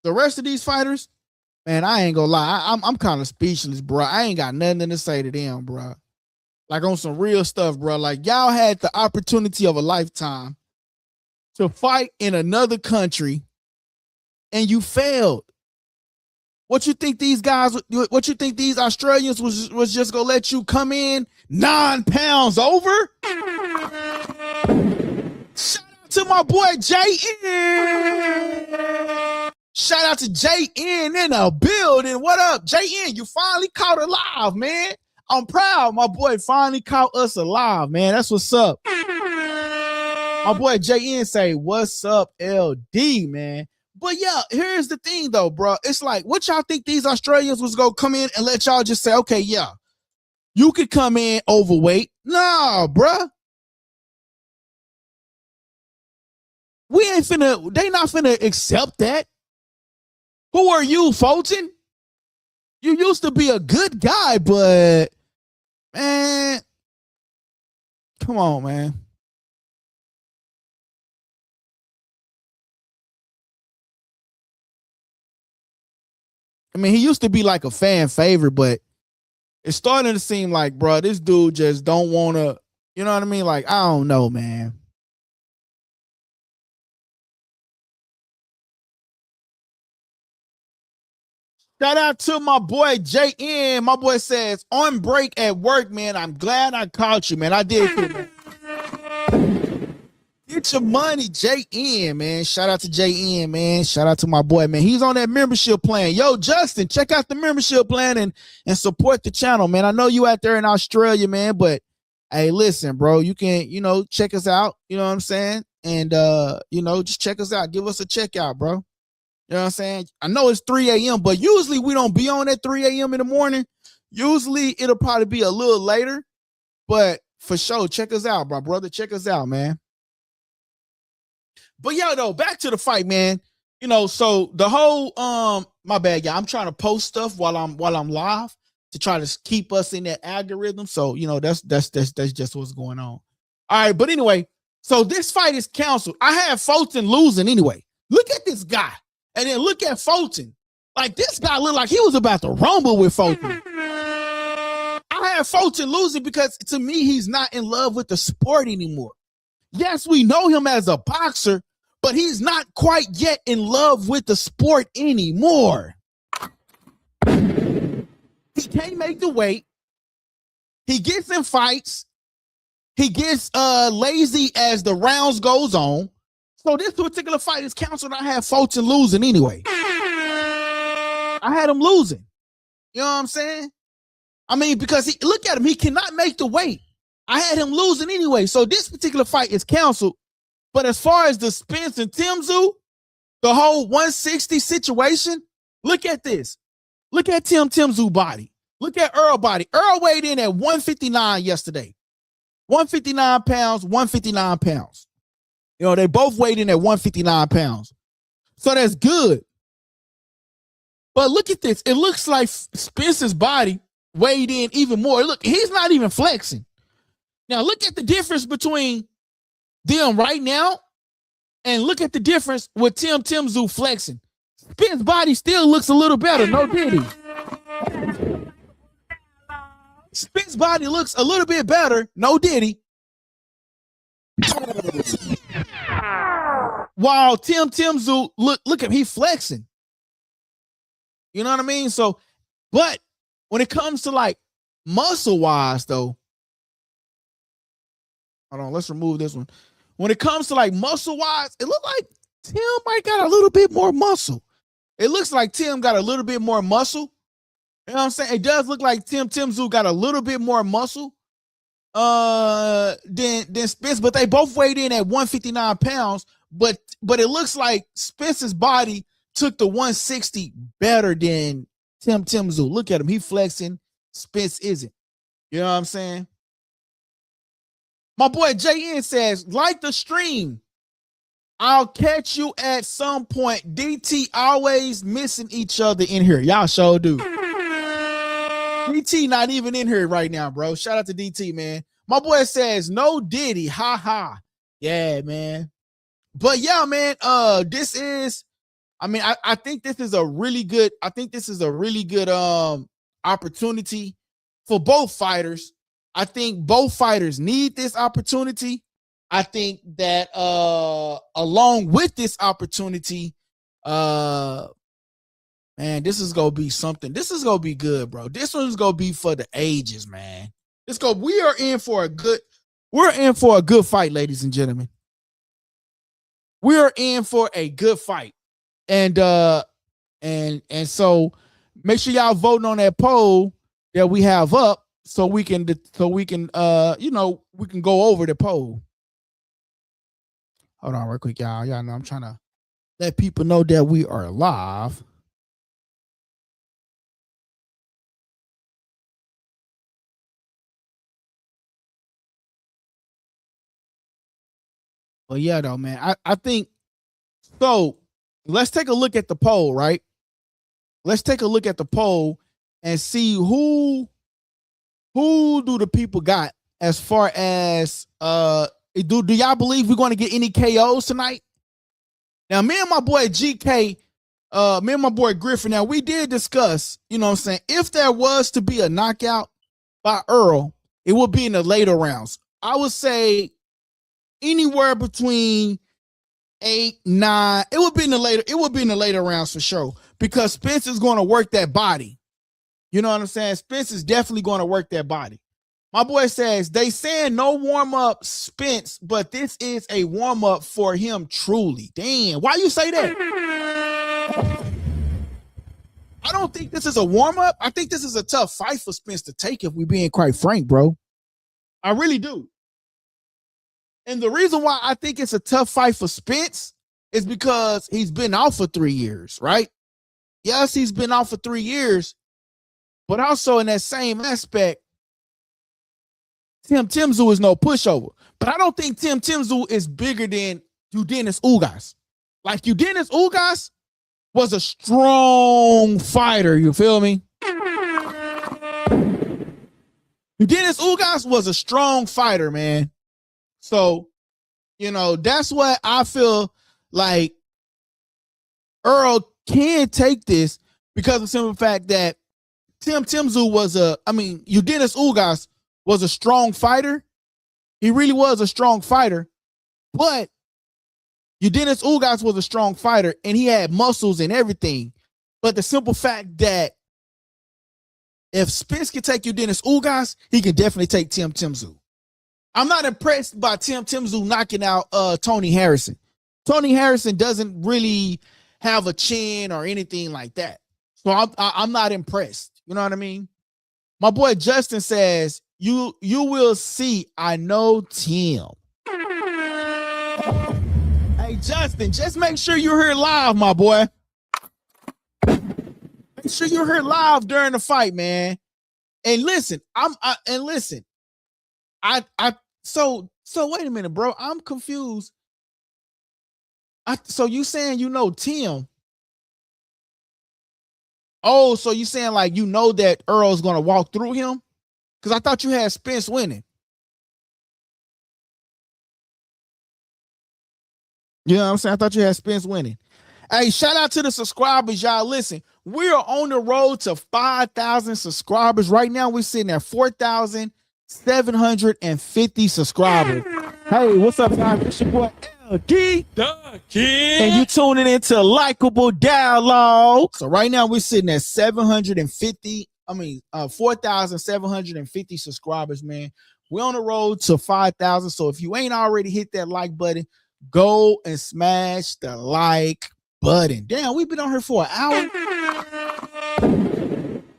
rest of these fighters, man, I ain't gonna lie. I'm kind of speechless, bro. I ain't got nothing to say to them, bro. Like, on some real stuff, bro. Like, y'all had the opportunity of a lifetime to fight in another country and you failed. What you think these guys, what you think these Australians was just gonna let you come in 9 pounds over? Shout out to my boy JN. Shout out to JN in the building. What up, JN? You finally caught alive, man. I'm proud. My boy finally caught us alive, man. That's what's up. My boy JN say, what's up, LD, man? But yeah, here's the thing though, bro. It's like, what y'all think these Australians was gonna come in and let y'all just say, okay, yeah, you could come in overweight? Nah, bro. They not finna accept that. Who are you, Fulton? You used to be a good guy, but man, come on, man. I mean, he used to be like a fan favorite, but it's starting to seem like, bro, this dude just don't want to, you know what I mean? Like, I don't know, man. Shout out to my boy JN. My boy says, on break at work, man. I'm glad I caught you, man. I did too, man. Get your money, JN, man. Shout out to JN, man. Shout out to my boy, man. He's on that membership plan. Yo, Justin, check out the membership plan and support the channel, man. I know you out there in Australia, man, but hey, listen, bro, you can, check us out. You know what I'm saying? And, just check us out. Give us a check out, bro. You know what I'm saying? I know it's 3 a.m., but usually we don't be on at 3 a.m. in the morning. Usually it'll probably be a little later, but for sure, check us out, bro, brother. Check us out, man. But yeah, though, back to the fight, man. You know, so the whole my bad, yeah. I'm trying to post stuff while I'm live to try to keep us in that algorithm. So, you know, that's just what's going on. All right, but anyway, so this fight is canceled. I had Fulton losing anyway. Look at this guy. And then look at Fulton. Like, this guy looked like he was about to rumble with Fulton. I had Fulton losing because, to me, he's not in love with the sport anymore. Yes, we know him as a boxer, but he's not quite yet in love with the sport anymore. He can't make the weight. He gets in fights. He gets lazy as the rounds goes on. So this particular fight is canceled. I had Fulton losing anyway. I had him losing. You know what I'm saying? I mean, because look at him. He cannot make the weight. I had him losing anyway. So this particular fight is canceled. But as far as the Spence and Tim Tszyu, the whole 160 situation, look at this. Look at Tim Tszyu body. Look at Errol body. Errol weighed in at 159 yesterday. 159 pounds, 159 pounds. You know, they both weighed in at 159 pounds. So that's good. But look at this. It looks like Spence's body weighed in even more. Look, he's not even flexing. Now, look at the difference between them right now and look at the difference with Tim Tszyu flexing. Spence's body still looks a little better. No diddy. Spence's body looks a little bit better. No diddy. While Tim Tszyu, look at him, he flexing. You know what I mean? So, but when it comes to like muscle wise, though, hold on, let's remove this one. When it comes to like muscle wise, it looked like Tim might got a little bit more muscle. It looks like Tim got a little bit more muscle. You know what I'm saying? It does look like Tim Tszyu got a little bit more muscle than Spence, but they both weighed in at 159 pounds. But it looks like Spence's body took the 160 better than Tim Tszyu. Look at him. He flexing. Spence isn't. You know what I'm saying? My boy JN says, like the stream. I'll catch you at some point. DT always missing each other in here. Y'all sure do. DT not even in here right now, bro. Shout out to DT, man. My boy says, no Diddy. Ha ha. Yeah, man. But yeah, man, this is, I mean, I think this is a really good, opportunity for both fighters. I think both fighters need this opportunity. I think that along with this opportunity, man, this is gonna be something. This is gonna be good, bro. This one's gonna be for the ages, man. We're in for a good fight, ladies and gentlemen. We are in for a good fight. And so make sure y'all voting on that poll that we have up so we can we can go over the poll. Hold on real quick, y'all. Y'all know I'm trying to let people know that we are live. But yeah, though, man, I think so. Let's take a look at the poll, right? Let's take a look at the poll and see who do the people got as far as do y'all believe we're going to get any KOs tonight? Now, me and my boy GK, me and my boy Griffin, now we did discuss, you know what I'm saying, if there was to be a knockout by Earl, it would be in the later rounds. I would say anywhere between 8, 9. It would be in the later rounds for sure, because Spence is going to work that body. You know what I'm saying? Spence is definitely going to work that body. My boy says they saying no warm-up Spence, but this is a warm-up for him truly. Damn, why you say that? I don't think this is a warm-up. I think this is a tough fight for Spence to take, if we're being quite frank, bro. I really do. And the reason why I think it's a tough fight for Spence is because he's been out for 3 years, right? Yes, he's been out for 3 years, but also in that same aspect, Tim Tszyu is no pushover. But I don't think Tim Tszyu is bigger than Udenis Ugas. Like Udenis Ugas was a strong fighter. You feel me? Udenis Ugas was a strong fighter, man. So, that's what I feel like Earl can take this because of the simple fact that Tim Tszyu Udenis Ugas was a strong fighter. He really was a strong fighter, but Udenis Ugas was a strong fighter and he had muscles and everything. But the simple fact that if Spence can take Udenis Ugas, he can definitely take Tim Tszyu. I'm not impressed by Tim Tszyu knocking out Tony Harrison. Tony Harrison doesn't really have a chin or anything like that. So I'm not impressed. You know what I mean? My boy Justin says, you will see. I know Tim. Hey, Justin, just make sure you're here live, my boy. Make sure you're here live during the fight, man. And listen, so wait a minute, bro. I'm confused. So you saying Tim? Oh, so you saying like that Earl's gonna walk through him? Because I thought you had Spence winning. You know what I'm saying? I thought you had Spence winning. Hey, shout out to the subscribers, y'all. Listen, we are on the road to 5,000 subscribers. Right now, we're sitting at 4,750 subscribers. Hey, what's up, guys? It's your boy LD. The Kid. And you tuning into Likeable Dialogue. So right now, we're sitting at 4,750 subscribers, man. We're on the road to 5,000. So if you ain't already hit that like button, go and smash the like button. Damn, we've been on here for an hour.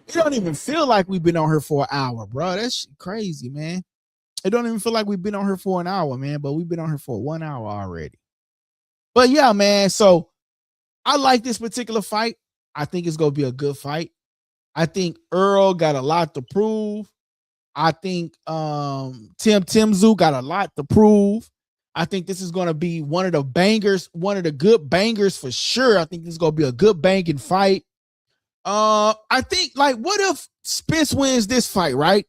It don't even feel like we've been on here for an hour, bro. That's crazy, man. It don't even feel like we've been on here for an hour, man, but we've been on here for 1 hour already. But yeah, man, so I like this particular fight. I think it's going to be a good fight. I think Earl got a lot to prove. I think Tim Tszyu got a lot to prove. I think this is going to be one of the bangers, one of the good bangers for sure. I think this is going to be a good banging fight. I think, like, what if Spence wins this fight, right?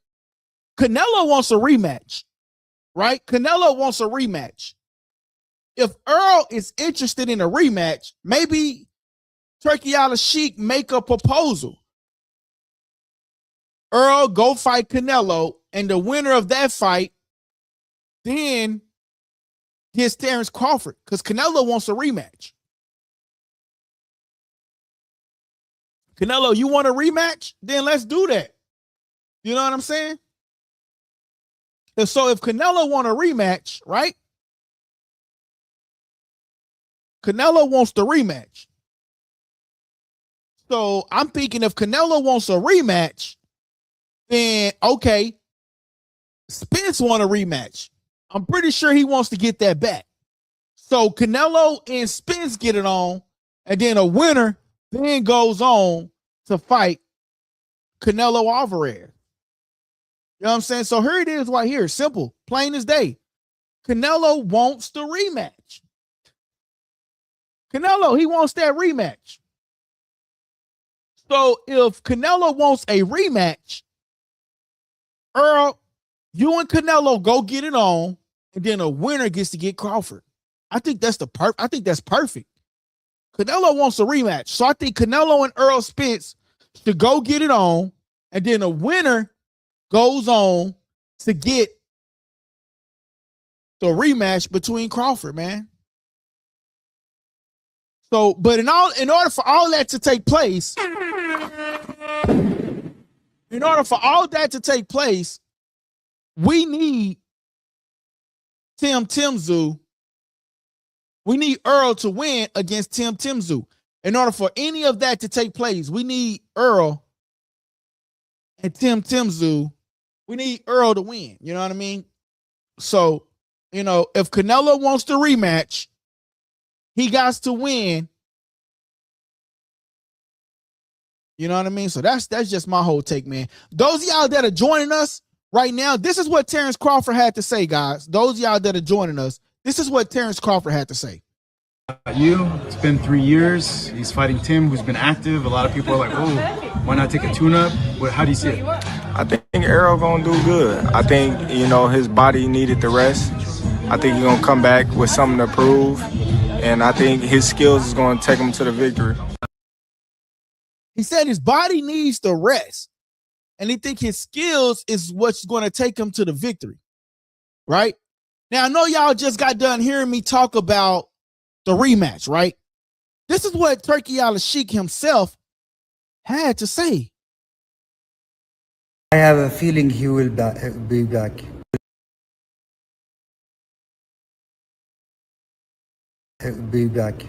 Canelo wants a rematch, right? Canelo wants a rematch. If Earl is interested in a rematch, maybe Turkey Al-Sheikh make a proposal. Earl go fight Canelo, and the winner of that fight then gets Terrence Crawford, because Canelo wants a rematch. Canelo, you want a rematch? Then let's do that. You know what I'm saying? And so if Canelo want a rematch, right? Canelo wants the rematch. So I'm thinking if Canelo wants a rematch, then okay, Spence want a rematch. I'm pretty sure he wants to get that back. So Canelo and Spence get it on, and then a winner then goes on to fight Canelo Alvarez. You know what I'm saying? So here it is right here. Simple, plain as day. Canelo wants the rematch. Canelo, he wants that rematch. So if Canelo wants a rematch, Earl, you and Canelo go get it on, and then a winner gets to get Crawford. I think that's perfect. Canelo wants a rematch. So I think Canelo and Errol Spence should go get it on, and then a winner goes on to get the rematch between Crawford, man. So, but in order for all that to take place, we need Tim Tszyu. We need Earl to win against Tim Tszyu. In order for any of that to take place, we need Earl and Tim Tszyu. We need Earl to win. You know what I mean? So, if Canelo wants the rematch, he got to win. You know what I mean? So that's just my whole take, man. Those of y'all that are joining us right now, this is what Terrence Crawford had to say, guys. Those of y'all that are joining us, This is what Terrence Crawford had to say. You, it's been 3 years. He's fighting Tim, who's been active. A lot of people are like, "Oh, why not take a tune-up?" How do you see it? I think Errol gonna do good. I think, you know, his body needed the rest. I think he's gonna come back with something to prove, and I think his skills is gonna take him to the victory. He said his body needs the rest, and he think his skills is what's going to take him to the victory. Right? Now, I know y'all just got done hearing me talk about the rematch, right? This is what Turki Al-Sheikh himself had to say. I have a feeling he will be back. Be back.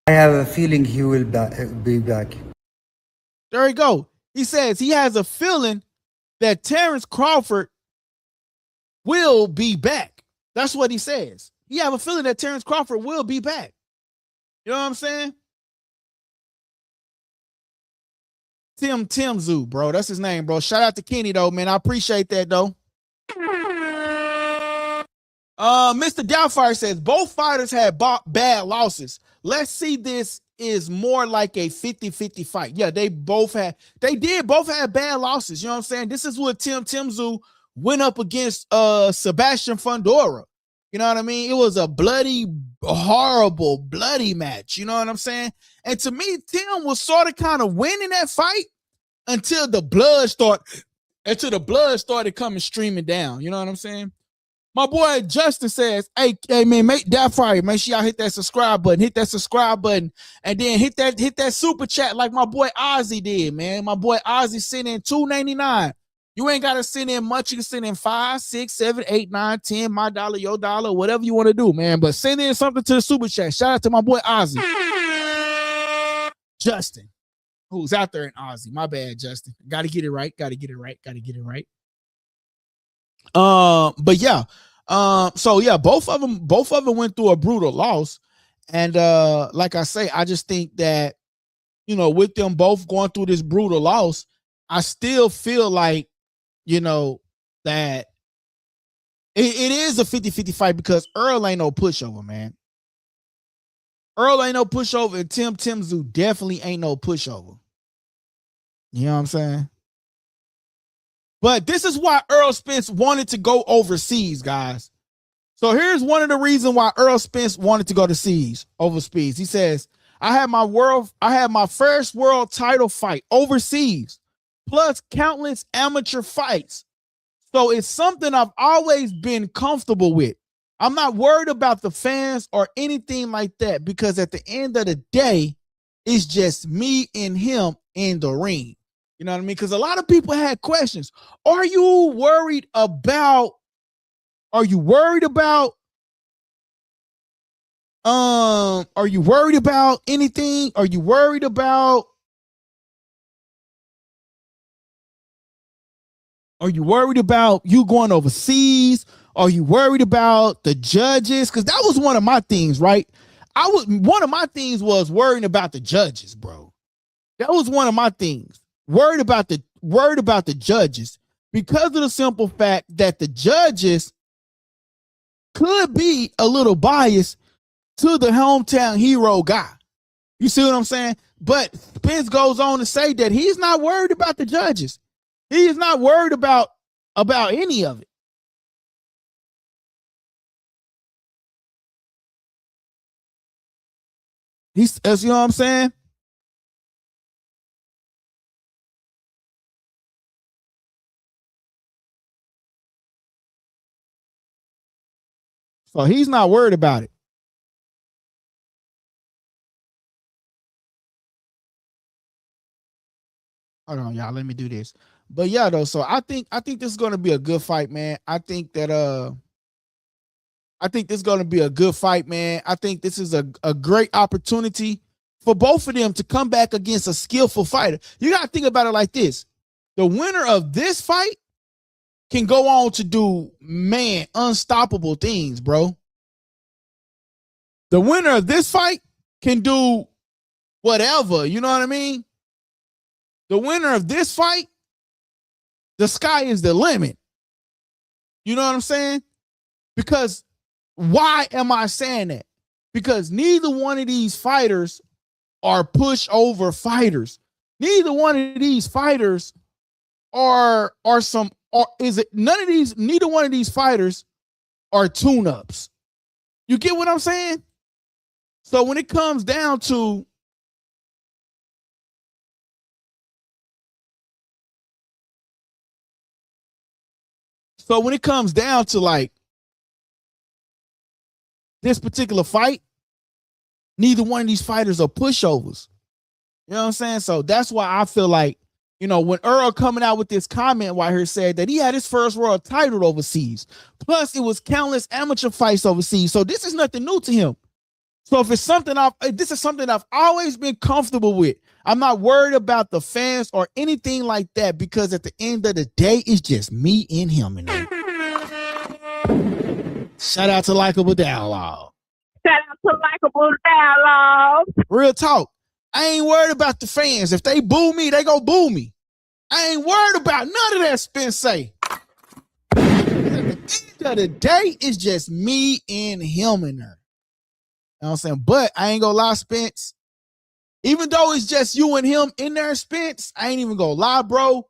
I have a feeling he will be back. There you go. He says he has a feeling that Terrence Crawford will be back. That's what he says. He have a feeling that Terrence Crawford will be back. You know what I'm saying? Tim Tszyu, bro. That's his name, bro. Shout out to Kenny, though, man. I appreciate that, though. Mr. Doubtfire says both fighters had bad losses. Let's see, this is more like a 50-50 fight. Yeah, they did both have bad losses. You know what I'm saying? This is what Tim Tszyu went up against Sebastian Fundora. You know what I mean? It was a bloody, horrible, bloody match. You know what I'm saying? And to me, Tim was sort of kind of winning that fight until the blood started coming streaming down. You know what I'm saying? My boy Justin says, hey man, make that fire. Make sure y'all hit that subscribe button. Hit that subscribe button. And then hit that super chat like my boy Ozzy did, man. My boy Ozzy sent in $2.99. You ain't gotta send in much. You can send in 5, 6, 7, 8, 9, 10, my dollar, your dollar, whatever you want to do, man. But send in something to the super chat. Shout out to my boy Ozzy. Justin, who's out there in Ozzy. My bad, Justin. Gotta get it right. But yeah. So yeah, both of them went through a brutal loss. And like I say, I just think that, you know, with them both going through this brutal loss, I still feel like, you know, that it is a 50-50 fight because Earl ain't no pushover, man. Earl ain't no pushover, and Tim Tszyu definitely ain't no pushover. You know what I'm saying? But this is why Errol Spence wanted to go overseas, guys. So here's one of the reasons why Errol Spence wanted to go overseas. He says, I had my first world title fight overseas, plus countless amateur fights. So it's something I've always been comfortable with. I'm not worried about the fans or anything like that because at the end of the day, it's just me and him in the ring. You know what I mean? Because a lot of people had questions. Are you worried about anything? Are you worried about you going overseas? Are you worried about the judges? Because that was one of my things, right? One of my things was worrying about the judges, bro. That was one of my things. Worried about the judges because of the simple fact that the judges could be a little biased to the hometown hero guy. You see what I'm saying? But Spence goes on to say that he's not worried about the judges. He is not worried about any of it. You know what I'm saying? So he's not worried about it. Hold on, y'all. Let me do this. But yeah, though. So I think this is going to be a good fight, man. I think this is going to be a good fight, man. I think this is a great opportunity for both of them to come back against a skillful fighter. You got to think about it like this. The winner of this fight can go on to do, man, unstoppable things, bro. The winner of this fight can do whatever, you know what I mean? The winner of this fight, the sky is the limit. You know what I'm saying? Because Why am I saying that? Because neither one of these fighters are pushover fighters. Neither one of these fighters neither one of these fighters are tune-ups. You get what I'm saying? So when it comes down to like this particular fight, neither one of these fighters are pushovers. You know what I'm saying? So that's why I feel like, you know, when Errol coming out with this comment right here said that he had his first world title overseas, plus it was countless amateur fights overseas. So this is nothing new to him. So if it's something this is something I've always been comfortable with. I'm not worried about the fans or anything like that, because at the end of the day, it's just me and him. And shout out to Likeable Dialogue. Shout out to Likeable Dialogue. Real talk. I ain't worried about the fans. If they boo me, they go boo me. I ain't worried about none of that Spence say. At the end of the day, it's just me and him in there. You know what I'm saying? But I ain't gonna lie, Spence. Even though it's just you and him in there, Spence, I ain't even gonna lie, bro.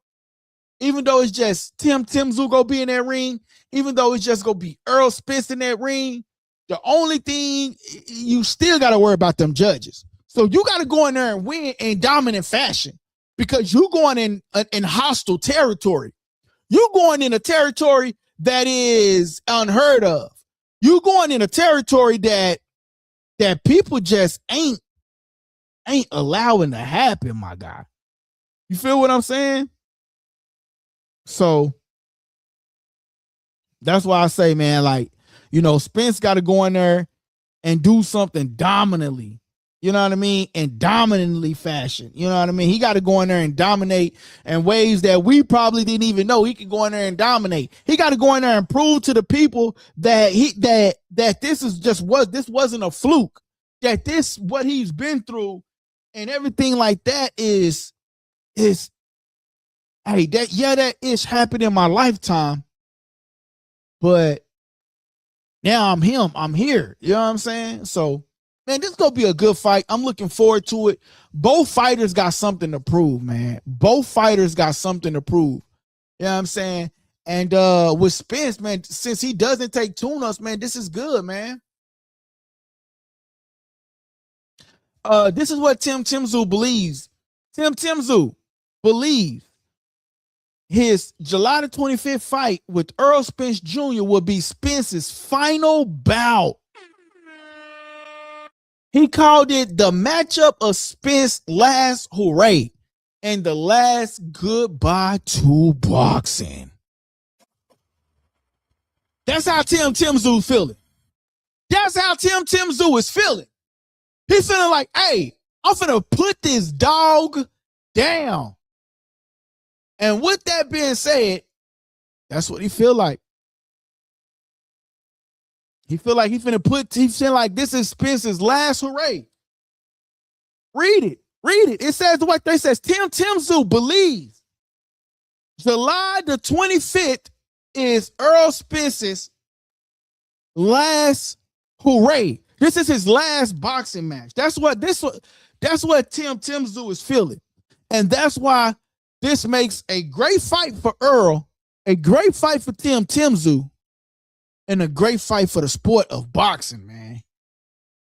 Even though it's just Tim Tszyu gonna be in that ring, even though it's just gonna be Errol Spence in that ring, the only thing, you still gotta worry about them judges. So you gotta go in there and win in dominant fashion, because you going in hostile territory. You going in a territory that is unheard of. You going in a territory that people just ain't allowing to happen, my guy. You feel what I'm saying? So that's why I say, man, like, you know, Spence got to go in there and do something dominantly. You know what I mean? In dominantly fashion. You know what I mean? He got to go in there and dominate in ways that we probably didn't even know he could go in there and dominate. He got to go in there and prove to the people that this wasn't a fluke. That this, what he's been through and everything like that is that ish happened in my lifetime. But now I'm him. I'm here. You know what I'm saying? So, man, this is going to be a good fight. I'm looking forward to it. Both fighters got something to prove, man. Both fighters got something to prove. You know what I'm saying? And with Spence, man, since he doesn't take tune-ups, man, this is good, man. This is what Tim Tszyu believes. Tim Tszyu believes his July the 25th fight with Errol Spence Jr. will be Spence's final bout. He called it the matchup of Spence's last hooray and the last goodbye to boxing. That's how Tim Tszyu feeling. That's how Tim Tszyu is feeling. He's feeling like, hey, I'm finna put this dog down. And with that being said, that's what he feel like. He feel like he feel like this is Spence's last hooray. Read it. It says what they says. Tim Tszyu believes July the 25th is Errol Spence's last hooray. This is his last boxing match. That's what Tim Tszyu is feeling. And that's why this makes a great fight for Errol, a great fight for Tim Tszyu, and a great fight for the sport of boxing, man.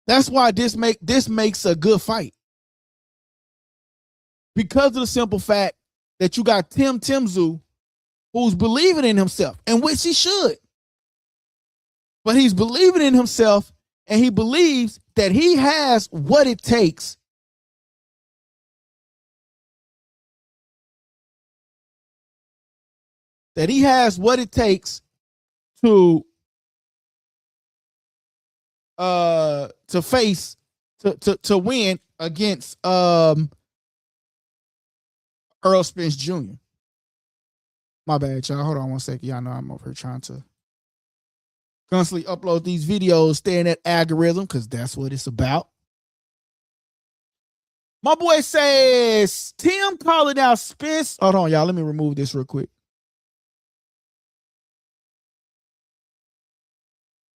That's why this makes a good fight. Because of the simple fact that you got Tim Tszyu, who's believing in himself, and which he should. But he's believing in himself, and he believes that he has what it takes to win against Errol Spence Jr. My bad, y'all. Hold on one second. Y'all know I'm over here trying to constantly upload these videos, stay in that algorithm, because that's what it's about. My boy says, Tim calling out Spence. Hold on, y'all. Let me remove this real quick.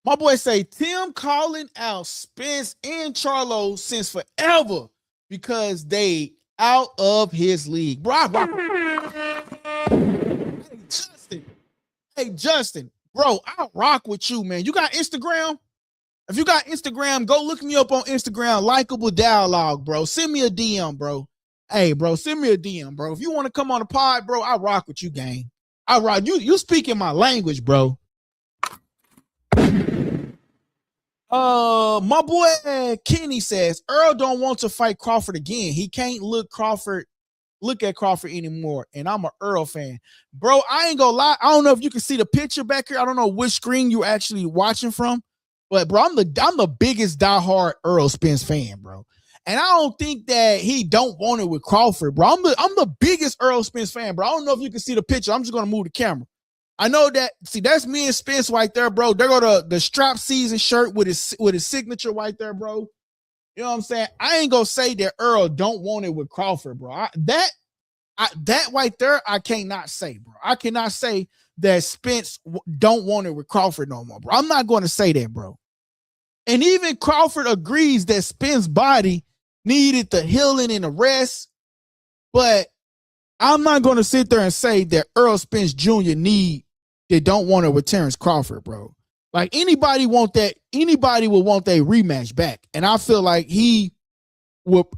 My boy say Tim calling out Spence and Charlo since forever because they out of his league. Bro, Hey, Justin, bro, I rock with you, man. You got Instagram? If you got Instagram, go look me up on Instagram, Likeable Dialogue, bro. Send me a DM, bro. Hey, bro, send me a DM, bro. If you want to come on the pod, bro, I rock with you, gang. I rock. You speaking my language, bro. My boy Kenny says Earl don't want to fight Crawford again. He can't look at Crawford anymore. And I'm an Earl fan. Bro, I ain't gonna lie. I don't know if you can see the picture back here. I don't know which screen you're actually watching from. But bro, I'm the biggest diehard Errol Spence fan, bro. And I don't think that he don't want it with Crawford, bro. I'm the biggest Errol Spence fan, bro. I don't know if you can see the picture. I'm just gonna move the camera. I know that. See, that's me and Spence right there, bro. There go the strap season shirt with his signature right there, bro. You know what I'm saying? I ain't gonna say that Earl don't want it with Crawford, bro. That right there, I cannot say, bro. I cannot say that Spence don't want it with Crawford no more, bro. I'm not going to say that, bro. And even Crawford agrees that Spence's body needed the healing and the rest, but I'm not going to sit there and say that Errol Spence Jr. don't want it with Terrence Crawford, bro. Like anybody will want that rematch back. And I feel like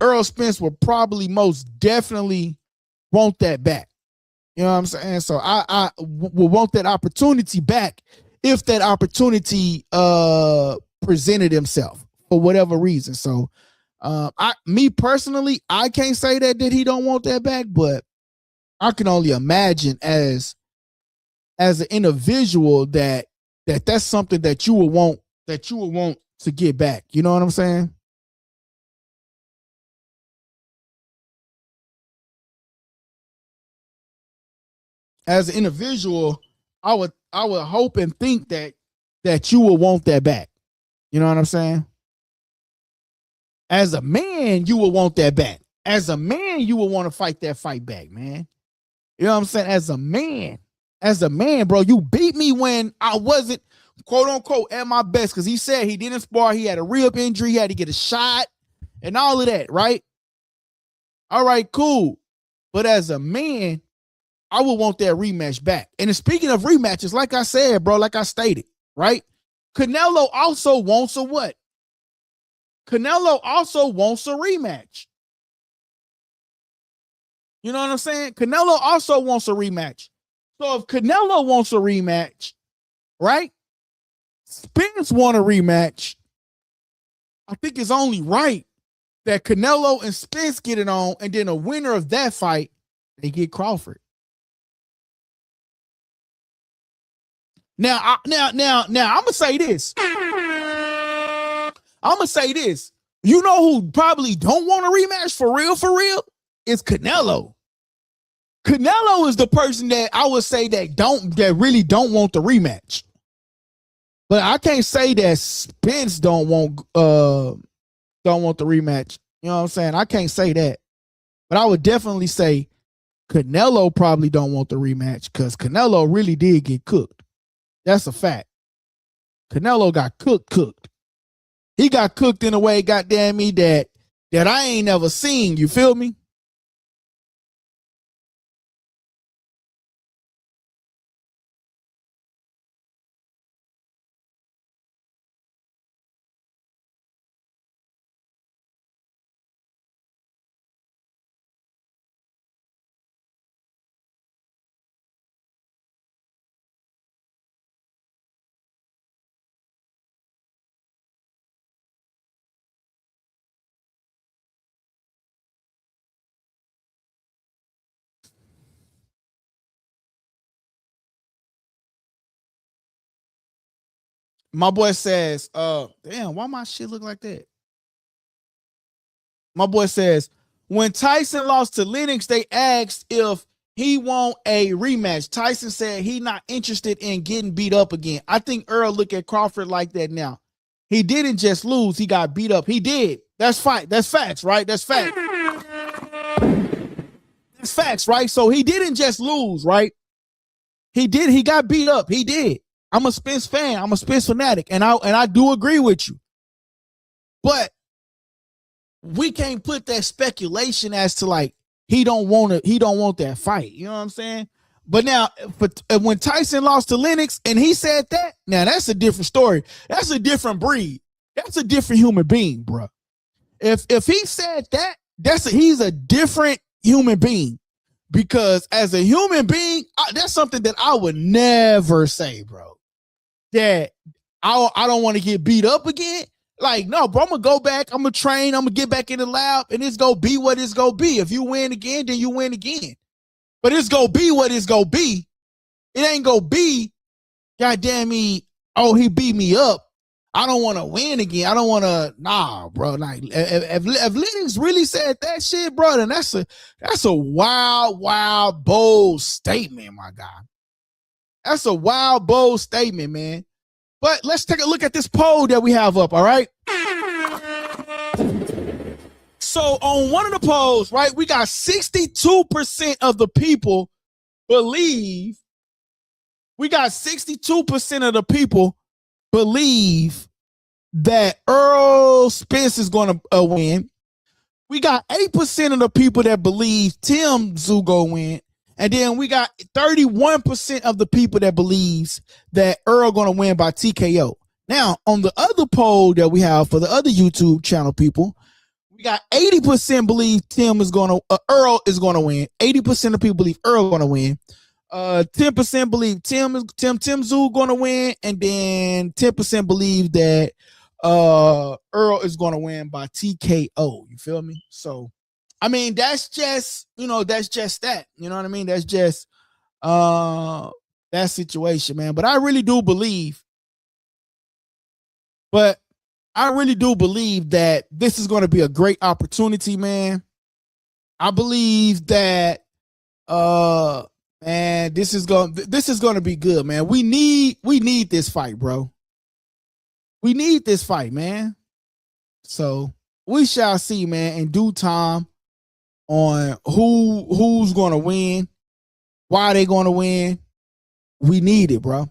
Earl Spence will probably most definitely want that back. You know what I'm saying? So I will want that opportunity back if that opportunity presented himself for whatever reason. So me personally, I can't say that he don't want that back, but I can only imagine as an individual that's something that you will want to get back. You know what I'm saying? As an individual, I would hope and think that you will want that back. You know what I'm saying? As a man, you will want that back. As a man, you will want to fight that fight back, man. You know what I'm saying? As a man, bro, you beat me when I wasn't, quote unquote, at my best, because he said he didn't spar. He had a rib injury. He had to get a shot and all of that, right? All right, cool. But as a man, I would want that rematch back. And speaking of rematches, like I said, bro, like I stated, right? Canelo also wants a what? Canelo also wants a rematch. You know what I'm saying? Canelo also wants a rematch. So if Canelo wants a rematch, right? Spence want a rematch. I think it's only right that Canelo and Spence get it on, and then a winner of that fight, they get Crawford. Now, I'm gonna say this. You know who probably don't want a rematch for real? It's Canelo. Canelo is the person that I would say that really don't want the rematch. But I can't say that Spence don't want the rematch. You know what I'm saying? I can't say that. But I would definitely say Canelo probably don't want the rematch because Canelo really did get cooked. That's a fact. Canelo got cooked. He got cooked in a way, goddamn me, that I ain't never seen. You feel me? My boy says, damn, why my shit look like that? My boy says, when Tyson lost to Lennox, they asked if he want a rematch. Tyson said he not interested in getting beat up again. I think Earl look at Crawford like that now. He didn't just lose, he got beat up. He did. That's facts, right? That's facts. That's facts, right? So he didn't just lose, right? He got beat up. He did. I'm a Spence fan. I'm a Spence fanatic, and I do agree with you. But we can't put that speculation as to like he don't want that fight. You know what I'm saying? But now, when Tyson lost to Lennox and he said that, now that's a different story. That's a different breed. That's a different human being, bro. If he said that, he's a different human being. Because as a human being, that's something that I would never say, bro. That I don't want to get beat up again. Like, no, bro, I'm going to go back. I'm going to train. I'm going to get back in the lab, and it's going to be what it's going to be. If you win again, then you win again. But it's going to be what it's going to be. It ain't going to be, goddamn me, oh, he beat me up. I don't want to win again. I don't want to, nah, bro. Like, if Lennox really said that shit, bro, then that's a wild, bold statement, my guy. That's a wild, bold statement, man. But let's take a look at this poll that we have up, all right? So on one of the polls, right, we got 62% of the people believe, that Errol Spence is going to win. We got 8% of the people that believe Tim Tszyu going to win. And then we got 31% of the people that believes that Earl going to win by TKO. Now, on the other poll that we have for the other YouTube channel people, we got 80% believe Earl is going to win. 80% of people believe Earl going to win. 10% believe Tim Tszyu going to win, and then 10% believe that Earl is going to win by TKO. You feel me? So, I mean, that's just that. You know what I mean? That's just that situation, man. But I really do believe that this is going to be a great opportunity, man. I believe that man, this is going to be good, man. We need this fight, bro. We need this fight, man. So we shall see, man, in due time on who's going to win, why they going to win. We need it, bro.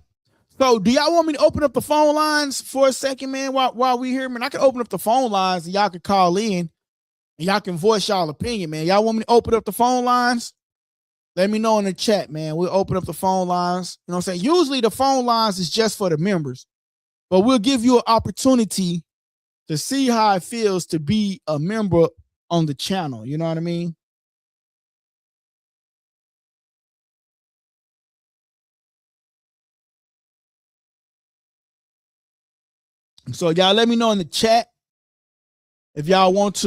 So do y'all want me to open up the phone lines for a second, man, while we here, man? I can open up the phone lines and y'all can call in and y'all can voice y'all opinion, man. Y'all want me to open up the phone lines? Let me know in the chat, man. We'll open up the phone lines. You know what I'm saying? Usually the phone lines is just for the members, but we'll give you an opportunity to see how it feels to be a member on the channel. You know what I mean? So y'all let me know in the chat if y'all want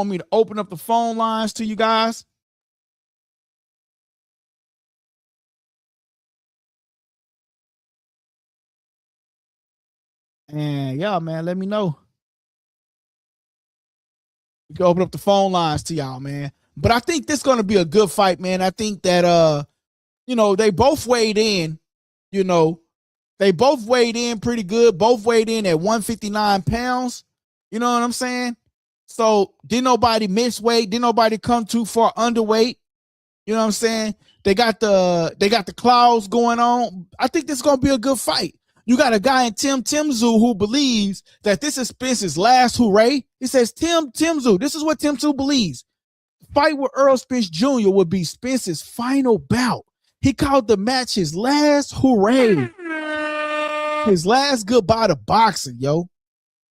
me to open up the phone lines to you guys. And yeah, man, let me know. We can open up the phone lines to y'all, man. But I think this is going to be a good fight, man. I think that they both weighed in, they both weighed in pretty good. Both weighed in at 159 pounds. You know what I'm saying? So didn't nobody miss weight. Didn't nobody come too far underweight. You know what I'm saying? They got the claws going on. I think this is going to be a good fight. You got a guy in Tim Tszyu who believes that this is Spence's last hooray. He says Tim Tszyu. This is what Tim Tszyu believes. Fight with Errol Spence Jr. would be Spence's final bout. He called the match his last hooray. His last goodbye to boxing, yo.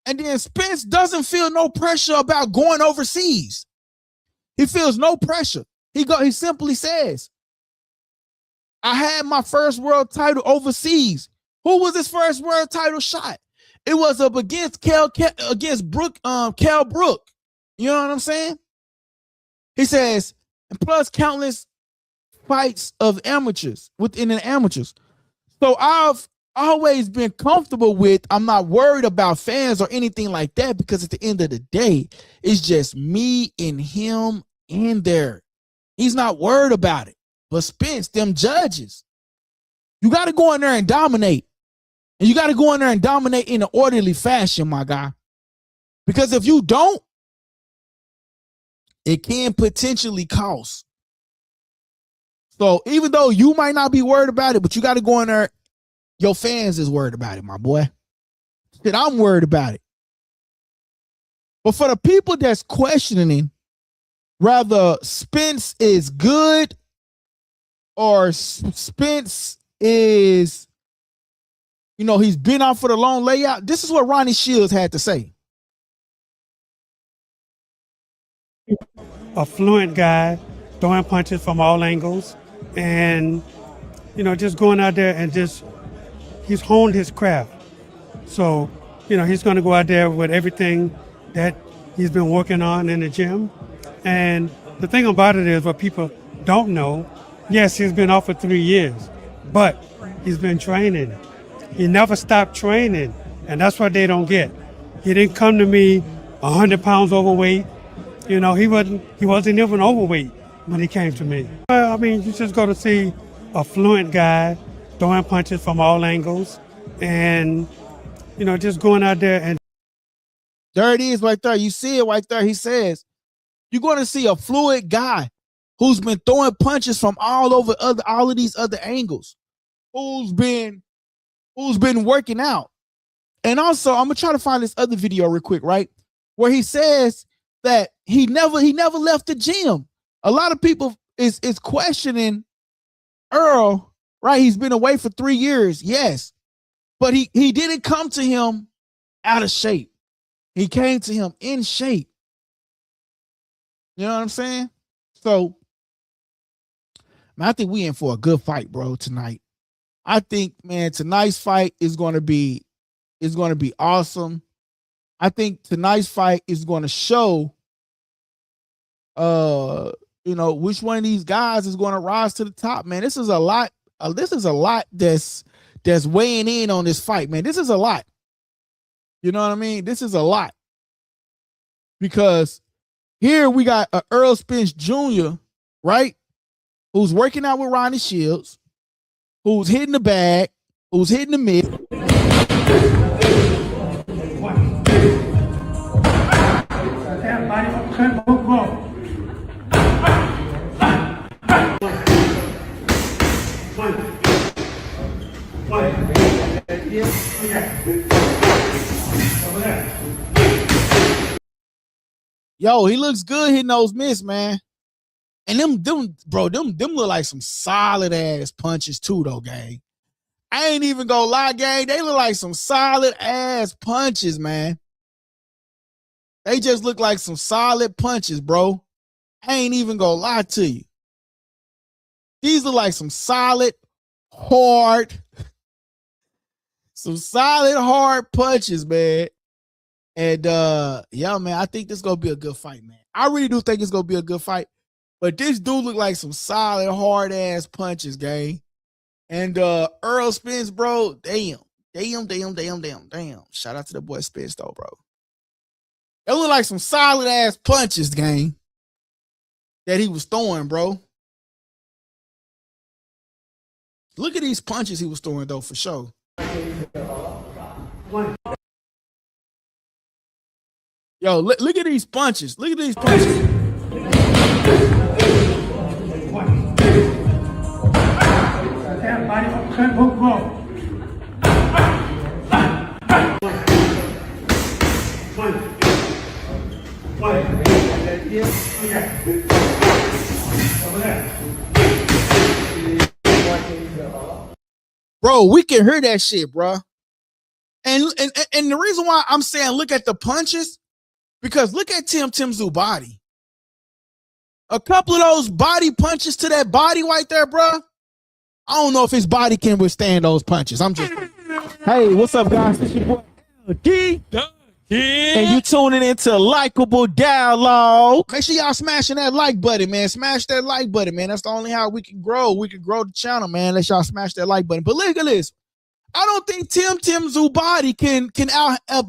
And then Spence doesn't feel no pressure about going overseas. He feels no pressure. He simply says, I had my first world title overseas. Who was his first world title shot? It was up against Cal Brook. You know what I'm saying? He says, and plus countless fights of amateurs within the amateurs. So I've always been comfortable with, I'm not worried about fans or anything like that, because at the end of the day, it's just me and him in there. He's not worried about it. But Spence, them judges, you got to go in there and dominate. And you got to go in there and dominate in an orderly fashion, my guy. Because if you don't, it can potentially cost. So even though you might not be worried about it, but you got to go in there. Your fans is worried about it, my boy. Shit, I'm worried about it. But for the people that's questioning whether Spence is good or Spence is, he's been out for the long layout, this is what Ronnie Shields had to say. A fluent guy, throwing punches from all angles, and, just going out there and he's honed his craft. So, he's going to go out there with everything that he's been working on in the gym. And the thing about it is, what people don't know, yes, he's been off for 3 years, but he's been training. He never stopped training, and that's what they don't get. He didn't come to me 100 pounds overweight. He wasn't even overweight when he came to me. I mean, you just go to see a fluent guy throwing punches from all angles, and just going out there and. There it is right there. You see it right there. He says, you're going to see a fluid guy who's been throwing punches from all of these other angles, who's been working out. And also, I'm going to try to find this other video real quick, right? Where he says that he never left the gym. A lot of people is questioning Errol, right? He's been away for 3 years. Yes. But he didn't come to him out of shape. He came to him in shape. You know what I'm saying? So, man, I think we in for a good fight, bro, tonight. I think, man, tonight's fight is going to be awesome. I think tonight's fight is going to show, which one of these guys is going to rise to the top, man. This is a lot. This is a lot that's weighing in on this fight, man. This is a lot. You know what I mean? This is a lot. Because here we got Errol Spence Jr., right? Who's working out with Ronnie Shields, who's hitting the bag, who's hitting the mid. Yo, he looks good hitting those mitts, man. And them look like some solid ass punches too, though, gang. I ain't even gonna lie, gang. They look like some solid ass punches, man. They just look like some solid punches, bro. I ain't even gonna lie to you. These look like some solid, hard punches, man. And yeah, man, I think this is gonna be a good fight, man. I really do think it's gonna be a good fight. But this dude look like some solid, hard ass punches, gang. And Errol Spence, bro, damn. Shout out to the boy Spence, though, bro. It look like some solid ass punches, gang, that he was throwing, bro. Look at these punches he was throwing, though, for sure. Yo, look at these punches. Look at these punches. Bro, we can hear that shit, bro. And the reason why I'm saying look at the punches, because look at Tim Tszyu body. A couple of those body punches to that body right there, bro. I don't know if his body can withstand those punches. I'm just. Hey, what's up, guys? This your boy LD. And you tuning into Likeable Dialogue. Make sure y'all smashing that like button, man. Smash that like button, man. That's the only how we can grow. We can grow the channel, man. Let y'all smash that like button. But look at this. I don't think Tim Tszyu body can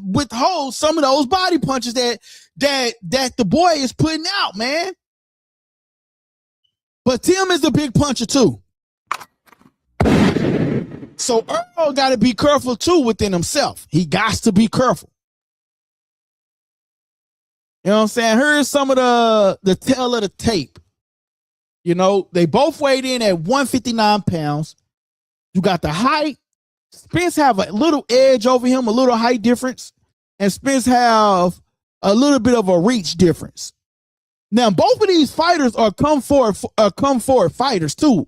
withhold some of those body punches that the boy is putting out, man. But Tim is a big puncher too. So Errol got to be careful too within himself. He got to be careful. You know what I'm saying? Here's some of the tail of the tape You know, they both weighed in at 159 pounds. You got the height. Spence have a little edge over him, a little height difference, and Spence have a little bit of a reach difference. Now, both of these fighters are come forward fighters too.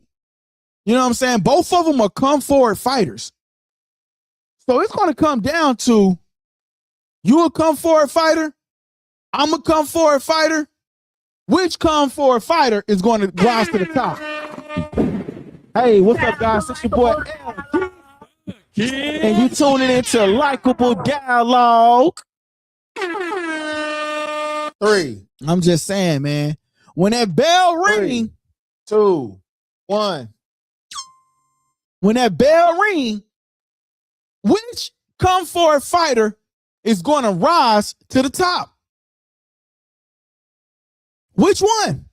You know what I'm saying? Both of them are come forward fighters. So it's going to come down to you a come forward fighter, I'm a come forward fighter. Which come forward fighter is going to rise to the top? Hey, what's up, guys? It's your boy LG. And you tuning into Likeable Dialogue. 3. I'm just saying, man. When that bell ring, 2, 1. When that bell ring, which come forward fighter is going to rise to the top? Which one?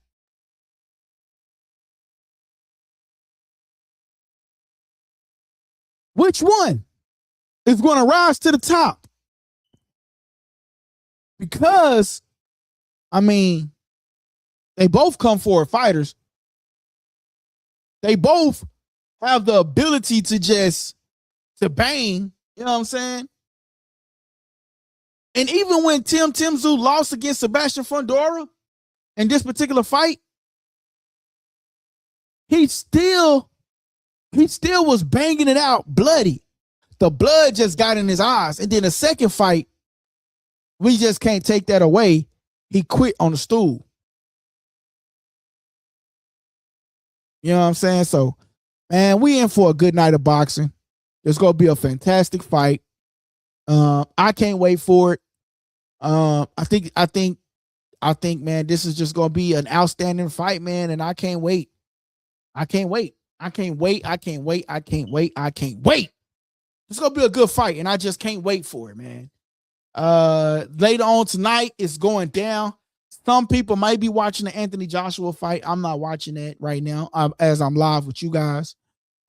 Which one is going to rise to the top? Because, I mean, they both come forward fighters. They both have the ability to bang, you know what I'm saying? And even when Tim Tszyu lost against Sebastian Fundora in this particular fight, he still was banging it out bloody. The blood just got in his eyes. And then the second fight, we just can't take that away. He quit on the stool. You know what I'm saying? So, man, we in for a good night of boxing. It's going to be a fantastic fight. I can't wait for it. I think, man, this is just going to be an outstanding fight, man, and I can't wait. I can't wait. It's going to be a good fight, and I just can't wait for it, man. Later on tonight, it's going down. Some people might be watching the Anthony Joshua fight. I'm not watching that right now as I'm live with you guys.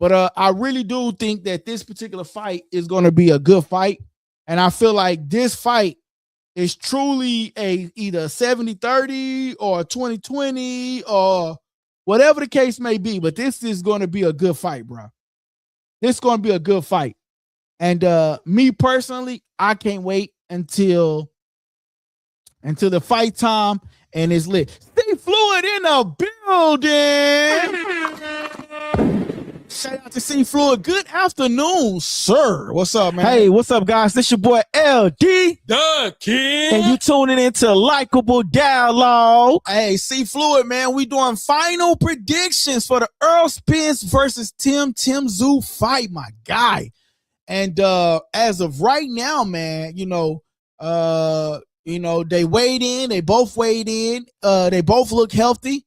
But I really do think that this particular fight is going to be a good fight, and I feel like this fight is truly either 70-30 or 20-20 or whatever the case may be. But this is going to be a good fight, bro. This is going to be a good fight. And me personally, I can't wait until the fight time and it's lit. Stay Fluid in the building. Shout out to C Fluid. Good afternoon, sir. What's up, man? Hey, what's up, guys? This your boy LD. The Kid. And you tuning into Likeable Dialogue. Hey, C Fluid, man. We doing final predictions for the Errol Spence versus Tim Tszyu fight, my guy. And as of right now, man, they weighed in. They both weighed in. They both look healthy.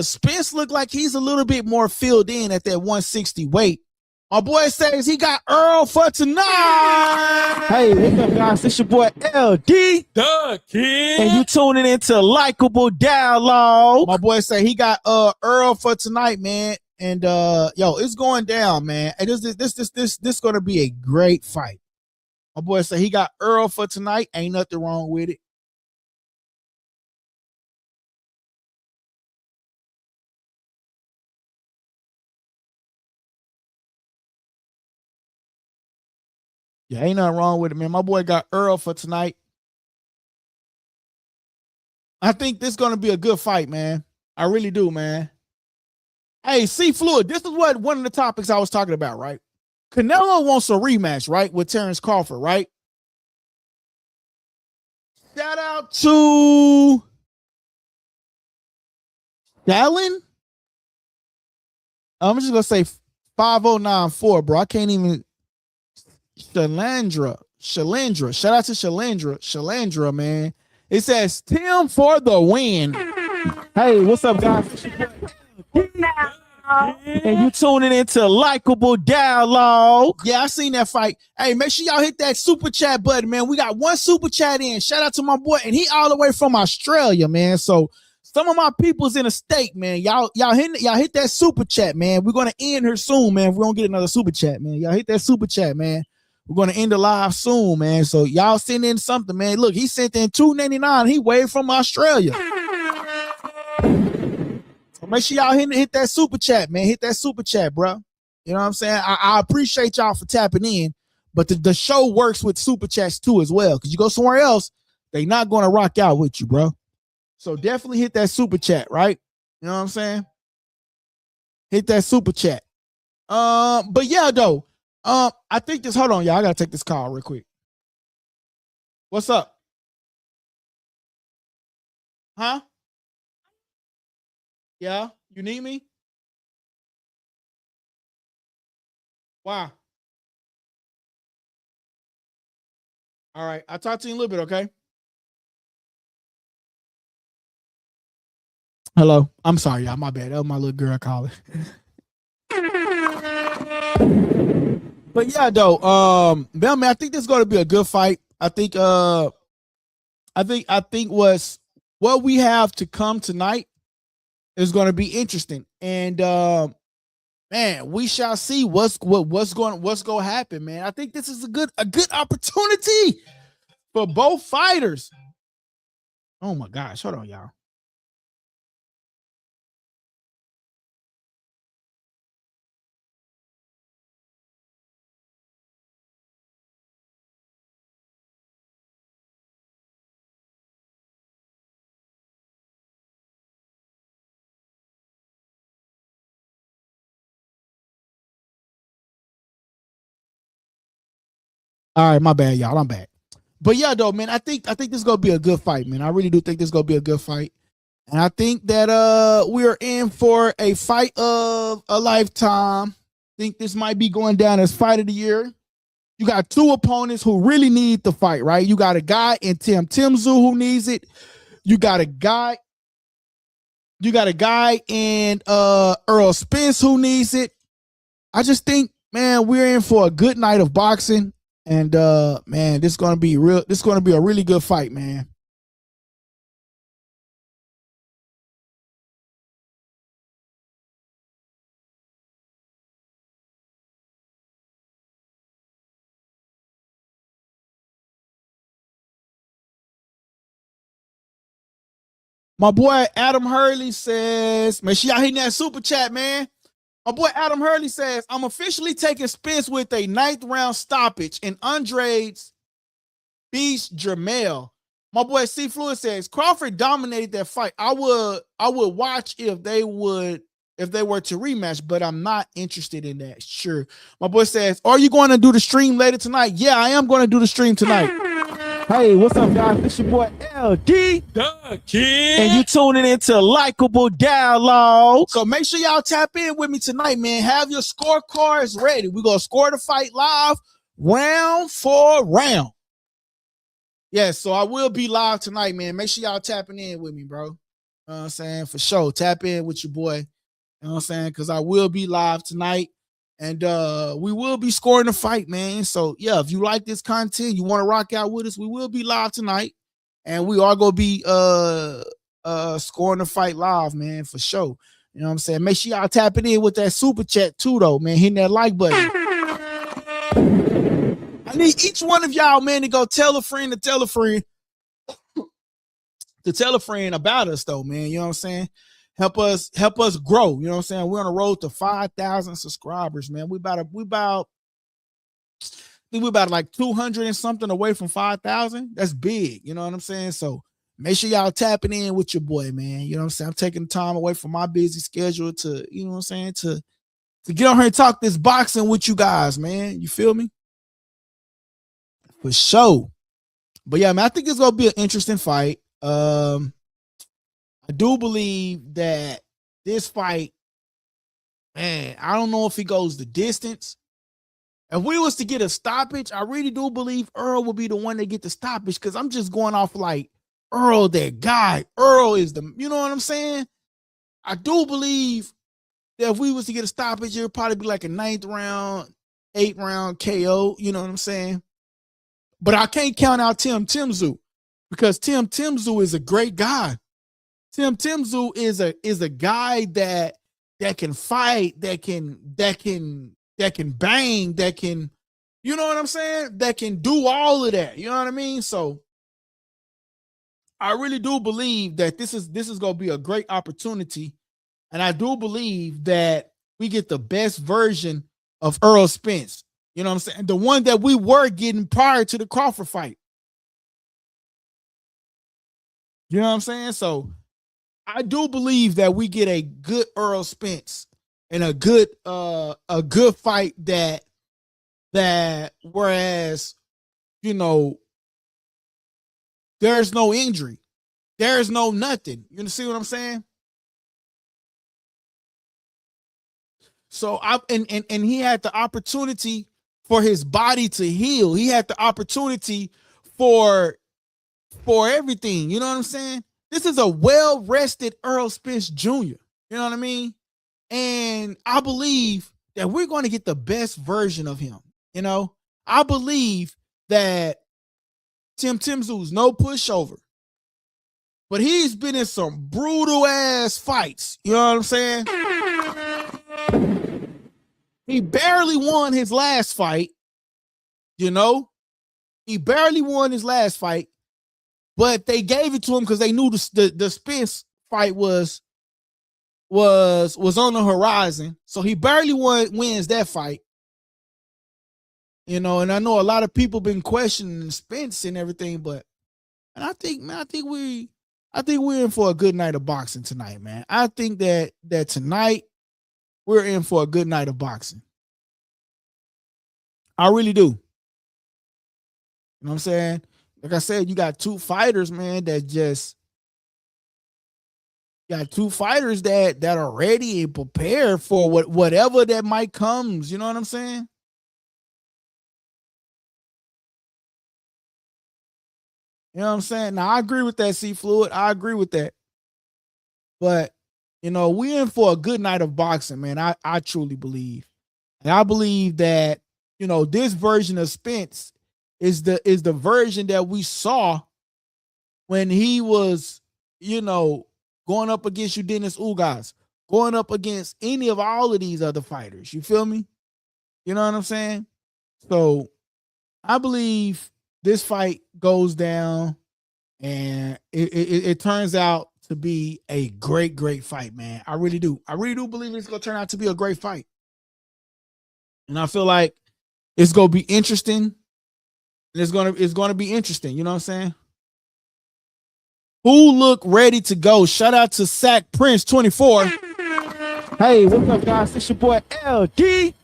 Spence looked like he's a little bit more filled in at that 160 weight. My boy says he got Earl for tonight. Hey, what's up, guys? It's your boy LD. The Kid. And you tuning into Likeable Dialogue. My boy say he got Earl for tonight, man. And it's going down, man. And this gonna be a great fight. My boy say he got Earl for tonight. Ain't nothing wrong with it. Yeah, ain't nothing wrong with it, man. My boy got Earl for tonight. I think this is going to be a good fight, man. I really do, man. Hey, C Fluid, this is what one of the topics I was talking about, right? Canelo wants a rematch, right, with Terrence Crawford, right? Shout out to Shallon. I'm just going to say 5094, bro. I can't even... Shalandra. Shout out to Shalandra, man. It says Tim for the win. Hey, what's up, guys? And you tuning into Likeable Dialogue. Yeah, I seen that fight. Hey, make sure y'all hit that super chat button, man. We got one super chat in. Shout out to my boy, and he all the way from Australia, man. So some of my people's in the state, man. Y'all hit that super chat, man. We're gonna end here soon, man. We're gonna get another super chat, man. Y'all hit that super chat, man. We're going to end the live soon, man. So y'all send in something, man. Look, he sent in $2.99. He way from Australia. So make sure y'all hit that super chat, man. Hit that super chat, bro. You know what I'm saying? I appreciate y'all for tapping in, but the show works with super chats too as well. Because you go somewhere else, they not going to rock out with you, bro. So definitely hit that super chat, right? You know what I'm saying? Hit that super chat. But yeah, though. I think this. Hold on, y'all. I gotta take this call real quick. What's up? Huh? Yeah, you need me? Why? All right, I'll talk to you in a little bit, okay? Hello. I'm sorry, y'all. My bad. That was my little girl calling. But yeah, though, man, I think this is gonna be a good fight. I think what we have to come tonight is gonna be interesting. And man, we shall see what's gonna happen, man. I think this is a good opportunity for both fighters. Oh my gosh, hold on, y'all. All right, my bad, y'all. I'm back. But yeah, though, man, I think this is gonna be a good fight, man. I really do think this is gonna be a good fight. And I think that we're in for a fight of a lifetime. I think this might be going down as fight of the year. You got two opponents who really need the fight, right? You got a guy in Tim Tszyu who needs it. You got a guy in Errol Spence who needs it. I just think, man, we're in for a good night of boxing. And man, this is gonna be real. This is gonna be a really good fight, man. My boy Adam Hurley says, man, y'all hitting that super chat, man. My boy Adam Hurley says, I'm officially taking Spence with a 9th round stoppage, and Andrade's beats Jermell. My boy C Fluid says Crawford dominated that fight. I would watch if they were to rematch, but I'm not interested in that. Sure. My boy says, are you going to do the stream later tonight? Yeah, I am going to do the stream tonight. Hey, what's up, guys? It's your boy LD. The King. And you tuning into Likeable Dialogue. So make sure y'all tap in with me tonight, man. Have your scorecards ready. We're going to score the fight live round for round. Yeah, so I will be live tonight, man. Make sure y'all tapping in with me, bro. You know what I'm saying? For sure. Tap in with your boy. You know what I'm saying? Because I will be live tonight. And we will be scoring the fight, man. So, yeah, if you like this content, you want to rock out with us, we will be live tonight. And we are going to be scoring the fight live, man, for sure. You know what I'm saying? Make sure y'all tapping in with that super chat, too, though, man. Hitting that like button. I need each one of y'all, man, to go tell a friend to tell a friend about us, though, man. You know what I'm saying? Help us grow. You know what I'm saying? We're on the road to 5,000 subscribers, man. We about like 200 and something away from 5,000. That's big. You know what I'm saying? So make sure y'all tapping in with your boy, man. You know what I'm saying? I'm taking time away from my busy schedule to, you know what I'm saying, to get on here and talk this boxing with you guys, man. You feel me? For sure. But yeah, man, I think it's gonna be an interesting fight. I do believe that this fight, man, I don't know if he goes the distance. If we was to get a stoppage, I really do believe Earl will be the one that get the stoppage, because I'm just going off like Earl, that guy. Earl is the, you know what I'm saying? I do believe that if we was to get a stoppage, it would probably be like a 9th round, 8th round KO, you know what I'm saying? But I can't count out Tim Tszyu, because Tim Tszyu is a great guy. Tim Tszyu is a guy that can fight, that can bang, that can, you know what I'm saying? That can do all of that. You know what I mean? So I really do believe that this is going to be a great opportunity And I do believe that we get the best version of Errol Spence. You know what I'm saying? The one that we were getting prior to the Crawford fight. You know what I'm saying? So I do believe that we get a good Errol Spence and a good fight that whereas, you know, there's no injury. There's no nothing. You see what I'm saying? So and he had the opportunity for his body to heal. He had the opportunity for everything. You know what I'm saying? This is a well-rested Errol Spence Jr. You know what I mean? And I believe that we're going to get the best version of him. You know, I believe that Tim Tszyu no pushover, but he's been in some brutal ass fights. You know what I'm saying? He barely won his last fight. You know, he barely won his last fight, but they gave it to him because they knew the Spence fight was on the horizon. So he barely wins that fight. You know, and I know a lot of people been questioning Spence and everything, but I think we're in for a good night of boxing tonight, man. I think that tonight we're in for a good night of boxing. I really do. You know what I'm saying? Like I said, you got two fighters, man, that are ready and prepared for whatever that might comes. You know what I'm saying? You know what I'm saying? Now, I agree with that, C Fluid. I agree with that. But, you know, we're in for a good night of boxing, man. I truly believe. And I believe that, you know, this version of Spence is the version that we saw when he was, you know, going up against Dennis Ugas, going up against any of all of these other fighters. You feel me? You know what I'm saying? So I believe this fight goes down and it turns out to be a great fight, man. I really do. I really do believe it's going to turn out to be a great fight. And I feel like it's going to be interesting. And it's going to be interesting. You know what I'm saying? Who look ready to go? Shout out to Sack Prince 24. Hey, what's up, guys? It's your boy LD.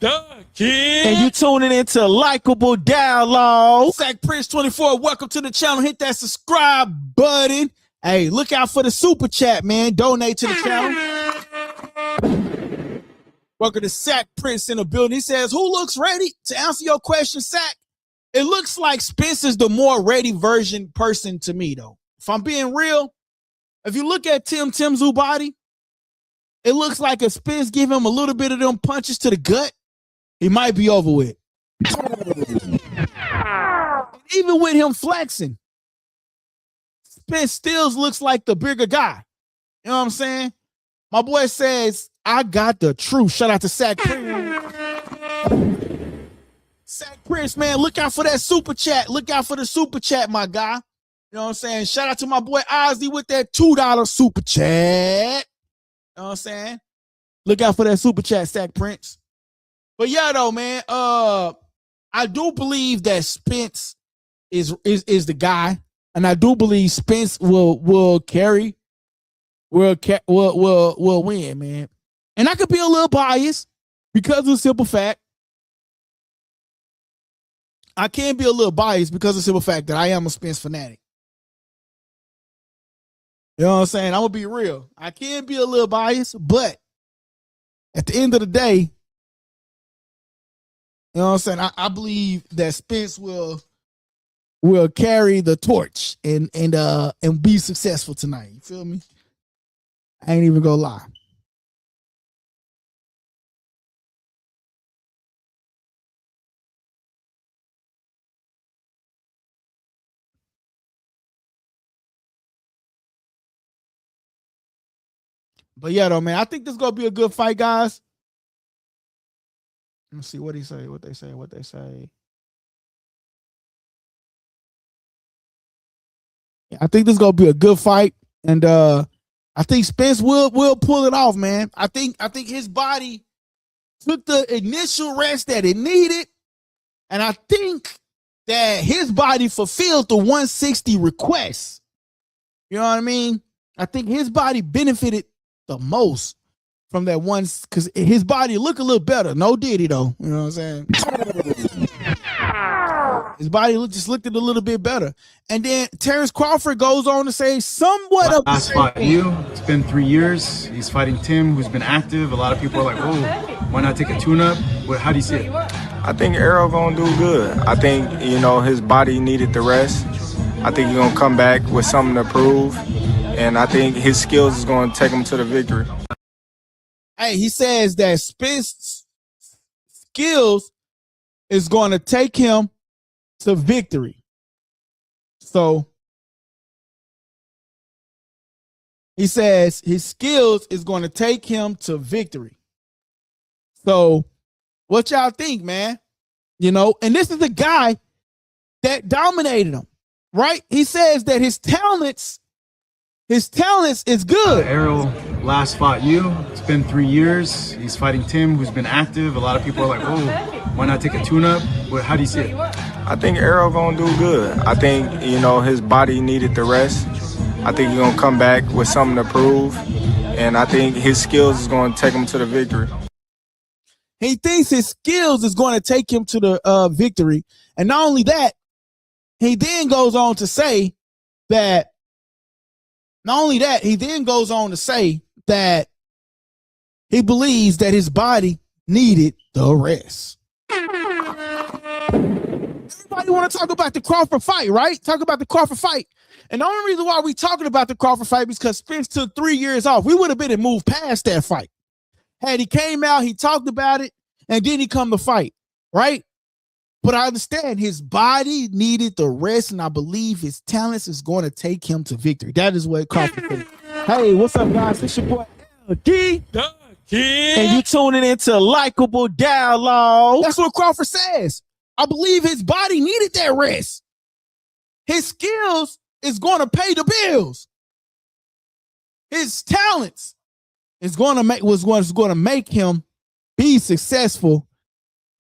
And you tuning into Likeable Download. Sack Prince 24, welcome to the channel. Hit that subscribe button. Hey, look out for the super chat, man. Donate to the channel. Welcome to Sack Prince in the building. He says, who looks ready? To answer your question, Sack, it looks like Spence is the more ready person to me, though. If I'm being real, if you look at Tim Tszyu body, it looks like if Spence give him a little bit of them punches to the gut, he might be over with. Even with him flexing, Spence still looks like the bigger guy. You know what I'm saying? My boy says, I got the truth. Shout out to Sack Prince. Sack Prince, man, look out for that super chat. Look out for the super chat, my guy. You know what I'm saying? Shout out to my boy Ozzy with that $2 super chat. You know what I'm saying? Look out for that super chat, Sack Prince. But yeah, though, man, I do believe that Spence is the guy, and I do believe Spence will win, man. And I could be a little biased because of the simple fact. I can be a little biased because of the simple fact that I am a Spence fanatic. You know what I'm saying? I'm gonna be real. I can be a little biased, but at the end of the day, you know what I'm saying? I believe that Spence will carry the torch and be successful tonight. You feel me? I ain't even gonna lie. But yeah, though, man, I think this is gonna be a good fight, guys. Let's see what he say. What they say. I think this is gonna be a good fight, and I think Spence will pull it off, man. I think his body took the initial rest that it needed, and I think that his body fulfilled the 160 request. You know what I mean? I think his body benefited the most from that one, because his body look a little better. No diddy though. You know what I'm saying? His body just looked a little bit better. And then Terrence Crawford goes on to say somewhat of last fight you. It's been 3 years. He's fighting Tim, who's been active. A lot of people are like, "Oh, why not take a tune-up?" How do you see it? I think Errol gonna do good. I think, you know, his body needed the rest. I think he's gonna come back with something to prove, and I think his skills is gonna take him to the victory. Hey, he says that Spence's skills is going to take him to victory. So he says his skills is going to take him to victory. So what y'all think, man? You know, and this is the guy that dominated him, right? He says that his talents is good. Errol last fought you. It's been 3 years. He's fighting Tim, who's been active. A lot of people are like, "Oh, why not take a tune-up?" How do you see it? I think Errol gonna do good. I think, you know, his body needed the rest. I think he's gonna come back with something to prove, and I think his skills is gonna take him to the victory. He thinks his skills is going to take him to the victory. And not only that, he then goes on to say that he believes that his body needed the rest. Everybody want to talk about the Crawford fight, right? Talk about the Crawford fight. And the only reason why we talking about the Crawford fight is because Spence took 3 years off. We would have been and moved past that fight. Had he came out, he talked about it, and then he come to fight, right? But I understand his body needed the rest, and I believe his talents is going to take him to victory. That is what Crawford said. Hey, what's up, guys? It's your boy LD. And you tuning into Likeable Dialogue. That's what Crawford says. I believe his body needed that rest. His skills is going to pay the bills. His talents is going to make him be successful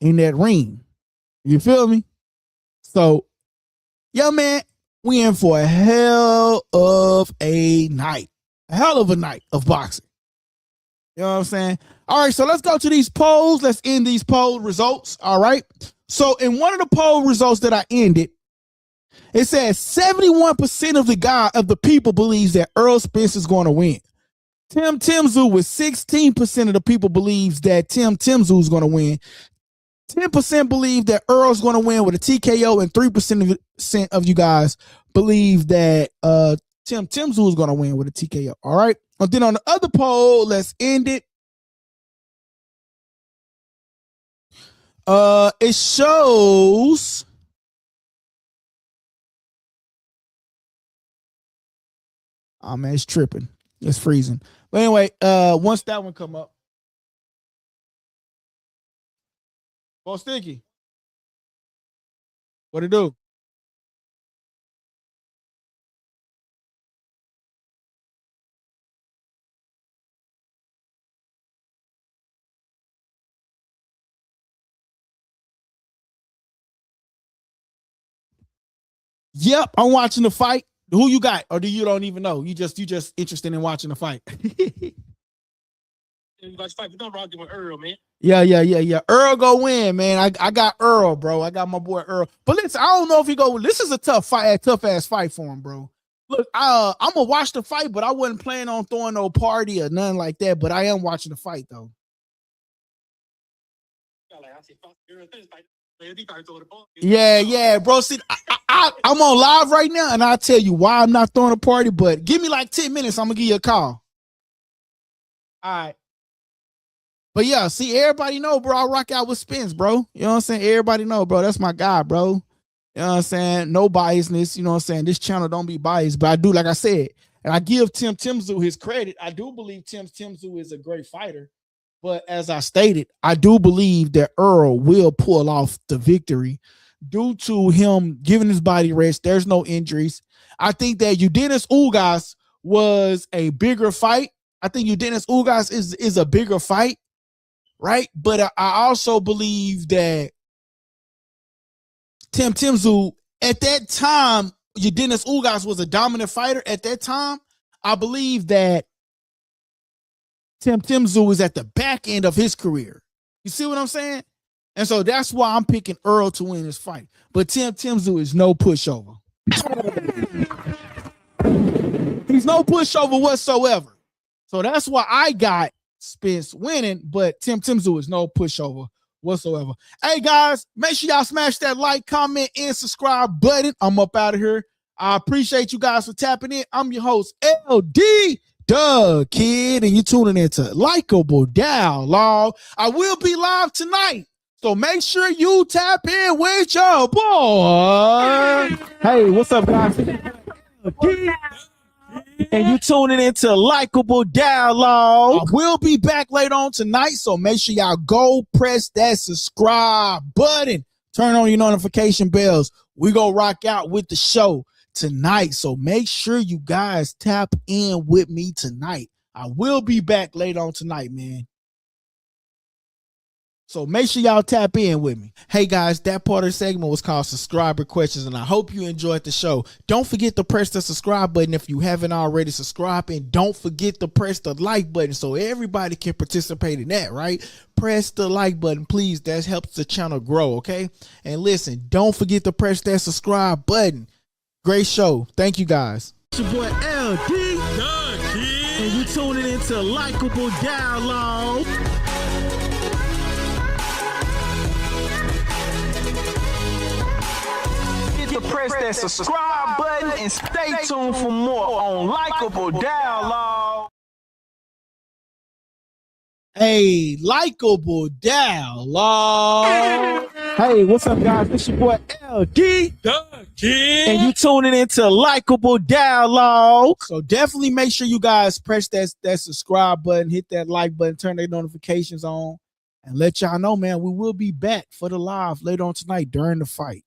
in that ring. You feel me? So, yeah, man, we in for a hell of a night. A hell of a night of boxing. You know what I'm saying? All right, so let's go to these polls. Let's end these poll results. All right. So in one of the poll results that I ended, it says 71% of the people believes that Errol Spence is going to win. Tim Tszyu with 16% of the people believes that Tim Tszyu is going to win. 10% believe that Errol's going to win with a TKO, and 3% of you guys believe that Tim Tszyu is going to win with a TKO. All right. And then on the other poll, let's end it. It shows oh man, it's tripping. It's freezing. But anyway, once that one come up. Bo Sticky. What it do? Yep, I'm watching the fight. Who you got? Or you don't even know? You just interested in watching the fight. Yeah. Earl go win, man. I got Earl, bro. I got my boy Earl. But listen, I don't know if he go. This is a tough ass fight for him, bro. Look, I'm gonna watch the fight, but I wasn't planning on throwing no party or nothing like that. But I am watching the fight though. Yeah, bro. See, I'm on live right now, and I'll tell you why I'm not throwing a party. But give me like 10 minutes. I'm gonna give you a call. All right. But yeah, see, everybody know, bro, I rock out with Spence, bro. You know what I'm saying? Everybody know, bro. That's my guy, bro. You know what I'm saying? No biasness. You know what I'm saying? This channel don't be biased, but I do, like I said, and I give Tim Tszyu his credit. I do believe Tim Tszyu is a great fighter. But as I stated, I do believe that Earl will pull off the victory due to him giving his body rest. There's no injuries. I think that Udenis Ugas was a bigger fight. I think Dennis Ugas is a bigger fight, right? But I also believe that Tim Tszyu, at that time, Dennis Ugas was a dominant fighter. At that time, I believe that Tim Tszyu is at the back end of his career. You see what I'm saying? And so that's why I'm picking Earl to win this fight. But Tim Tszyu is no pushover. He's no pushover whatsoever. So that's why I got Spence winning, but Tim Tszyu is no pushover whatsoever. Hey, guys, make sure y'all smash that like, comment, and subscribe button. I'm up out of here. I appreciate you guys for tapping in. I'm your host, LD Doug Kid, and you're tuning into Likeable Dialogue. I will be live tonight, so make sure you tap in with your boy. Hey, what's up, guys? And you tuning into Likeable Dialogue. I will be back later on tonight, so make sure y'all go press that subscribe button. Turn on your notification bells. We gonna rock out with the show tonight, so make sure you guys tap in with me tonight. I will be back later on tonight, man. So make sure y'all tap in with me. Hey guys, that part of the segment was called Subscriber Questions, and I hope you enjoyed the show. Don't forget to press the subscribe button if you haven't already subscribed, and don't forget to press the like button so everybody can participate in that, right? Press the like button, please. That helps the channel grow, okay? And listen, don't forget to press that subscribe button. Great show. Thank you, guys. It's your boy LD, and you tuning into Likeable Dialogue. Press that subscribe button and stay tuned for more on Likeable Dialogue. Hey, Likeable Dialogue. Hey, what's up, guys? This your boy LD, and you tuning into Likeable Dialogue. So definitely make sure you guys press that subscribe button, hit that like button, turn their notifications on, and let y'all know, man, we will be back for the live later on tonight during the fight.